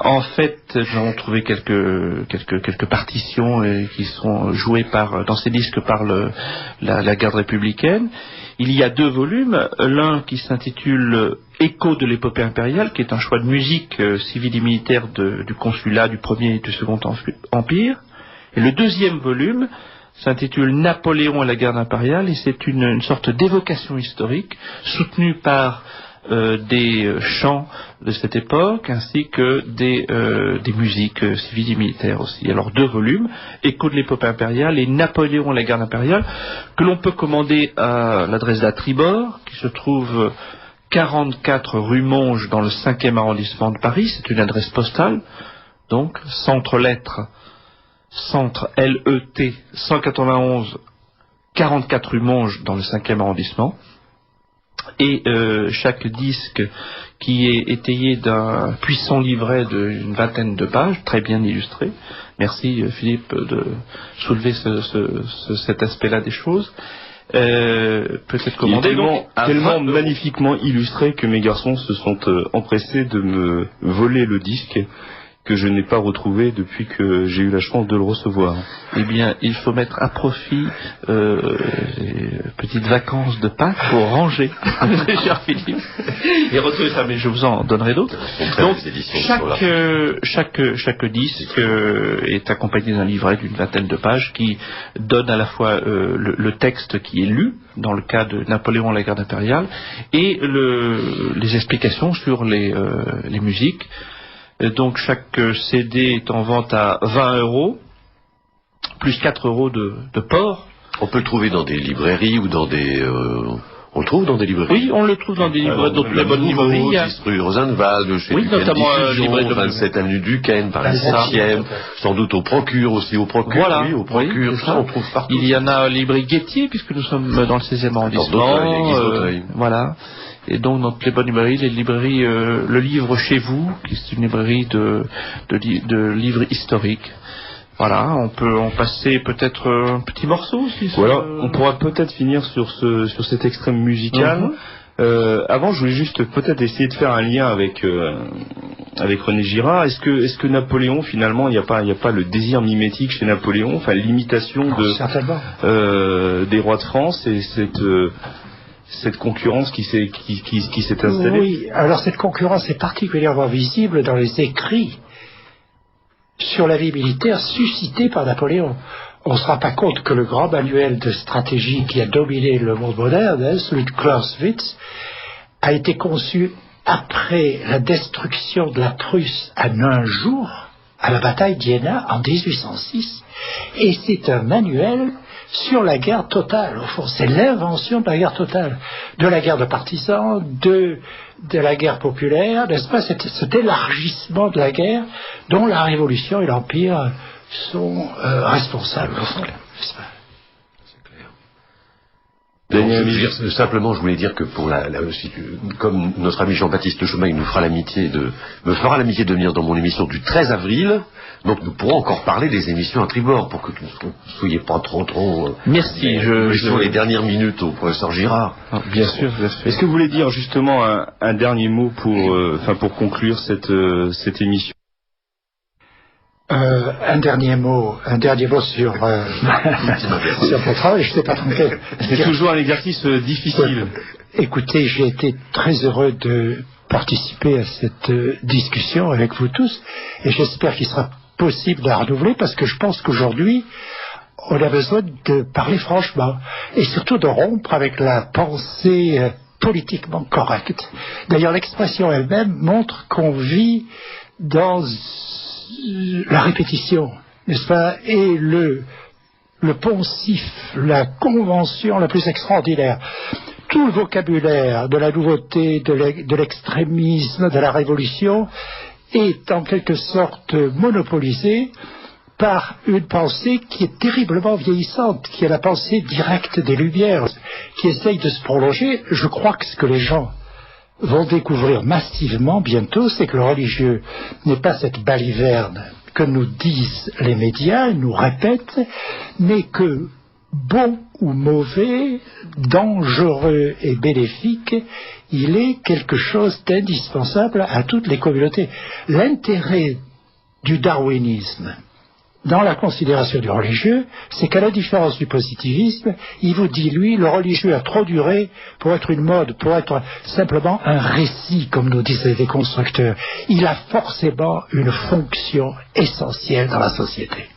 En fait, nous avons trouvé quelques partitions qui sont jouées dans ces disques par la garde républicaine. Il y a 2 volumes, l'un qui s'intitule Écho de l'épopée impériale, qui est un choix de musique civile et militaire du consulat du Premier et du Second Empire, et le 2e volume s'intitule Napoléon et la garde impériale, et c'est une sorte d'évocation historique soutenue par des chants de cette époque, ainsi que des musiques civiles et militaires aussi. Alors 2 volumes, Écho de l'épopée impériale et Napoléon et la garde impériale, que l'on peut commander à l'adresse d'Atribord, qui se trouve 44 rue Monge dans le 5e arrondissement de Paris. C'est une adresse postale, donc centre lettres, centre LET 191 44 rue Monge dans le 5e arrondissement. Et chaque disque qui est étayé d'un puissant livret d'une 20aine de pages, très bien illustré. Merci Philippe de soulever cet aspect-là des choses. Peut-être commandé. Tellement magnifiquement illustré que mes garçons se sont empressés de me voler le disque, que je n'ai pas retrouvé depuis que j'ai eu la chance de le recevoir. Eh bien, il faut mettre à profit les petites vacances de Pâques pour ranger, cher Philippe, et retrouver ça, mais je vous en donnerai d'autres. Donc, chaque disque est accompagné d'un livret d'une 20aine de pages qui donne à la fois le texte qui est lu, dans le cas de Napoléon la garde impériale, et les explications sur les musiques. Donc chaque CD est en vente à 20 €, plus 4 € de port. On peut le trouver dans des librairies ou dans des On le trouve dans des librairies. Oui, on le trouve dans des librairies, dans les bonnes librairies. 10 rue Rosenwald, chez oui, notamment librairie de 27 avenue Duquesne, par les 7e, sans doute au Procure aussi, au Procure. Voilà, oui, au Procure, oui, ça on trouve partout. Il y en a à librairie Guettier, puisque nous sommes dans le 16e arrondissement. Voilà. Et donc dans toutes les bonnes librairies, les librairies Le Livre chez vous, qui est une librairie de livres historiques. Voilà, on peut en passer peut-être un petit morceau aussi. Voilà, on pourra peut-être finir sur cet extrême musical. Avant, je voulais juste peut-être essayer de faire un lien avec René Girard. Est-ce que Napoléon, finalement, il n'y a pas le désir mimétique chez Napoléon, enfin l'imitation des rois de France et cette concurrence qui s'est installée? Oui, alors cette concurrence est particulièrement visible dans les écrits sur la vie militaire suscitée par Napoléon. On ne se rend pas compte que le grand manuel de stratégie qui a dominé le monde moderne, celui de Clausewitz, a été conçu après la destruction de la Prusse à Nainjour, à la bataille d'Iéna en 1806, et c'est un manuel sur la guerre totale, au fond. C'est l'invention de la guerre totale, de la guerre de partisans, de la guerre populaire, n'est-ce pas, cet élargissement de la guerre dont la Révolution et l'Empire sont responsables, au fond, n'est-ce pas? Simplement, je voulais dire que comme notre ami Jean-Baptiste Chaumain me fera l'amitié de venir dans mon émission du 13 avril, donc nous pourrons encore parler des émissions à tribord pour que vous ne soyez pas trop merci. Sur les dernières minutes au professeur Girard. Ah, bien sûr. Est-ce que vous voulez dire justement un dernier mot pour conclure cette émission? Un dernier mot sur mon travail, je ne sais pas trop quel. C'est toujours un exercice difficile. Écoutez, j'ai été très heureux de participer à cette discussion avec vous tous, et j'espère qu'il sera possible de la renouveler, parce que je pense qu'aujourd'hui, on a besoin de parler franchement, et surtout de rompre avec la pensée politiquement correcte. D'ailleurs, l'expression elle-même montre qu'on vit dans la répétition, n'est-ce pas, et le poncif, la convention la plus extraordinaire. Tout le vocabulaire de la nouveauté, de l'extrémisme, de la révolution est en quelque sorte monopolisé par une pensée qui est terriblement vieillissante, qui est la pensée directe des Lumières, qui essaye de se prolonger. Je crois que ce que les gens vont découvrir massivement bientôt, c'est que le religieux n'est pas cette baliverne que nous disent les médias, nous répètent, mais que bon ou mauvais, dangereux et bénéfique, il est quelque chose d'indispensable à toutes les communautés. L'intérêt du darwinisme dans la considération du religieux, c'est qu'à la différence du positivisme, il vous dit, lui, le religieux a trop duré pour être une mode, pour être simplement un récit, comme nous disaient les constructeurs. Il a forcément une fonction essentielle dans la société.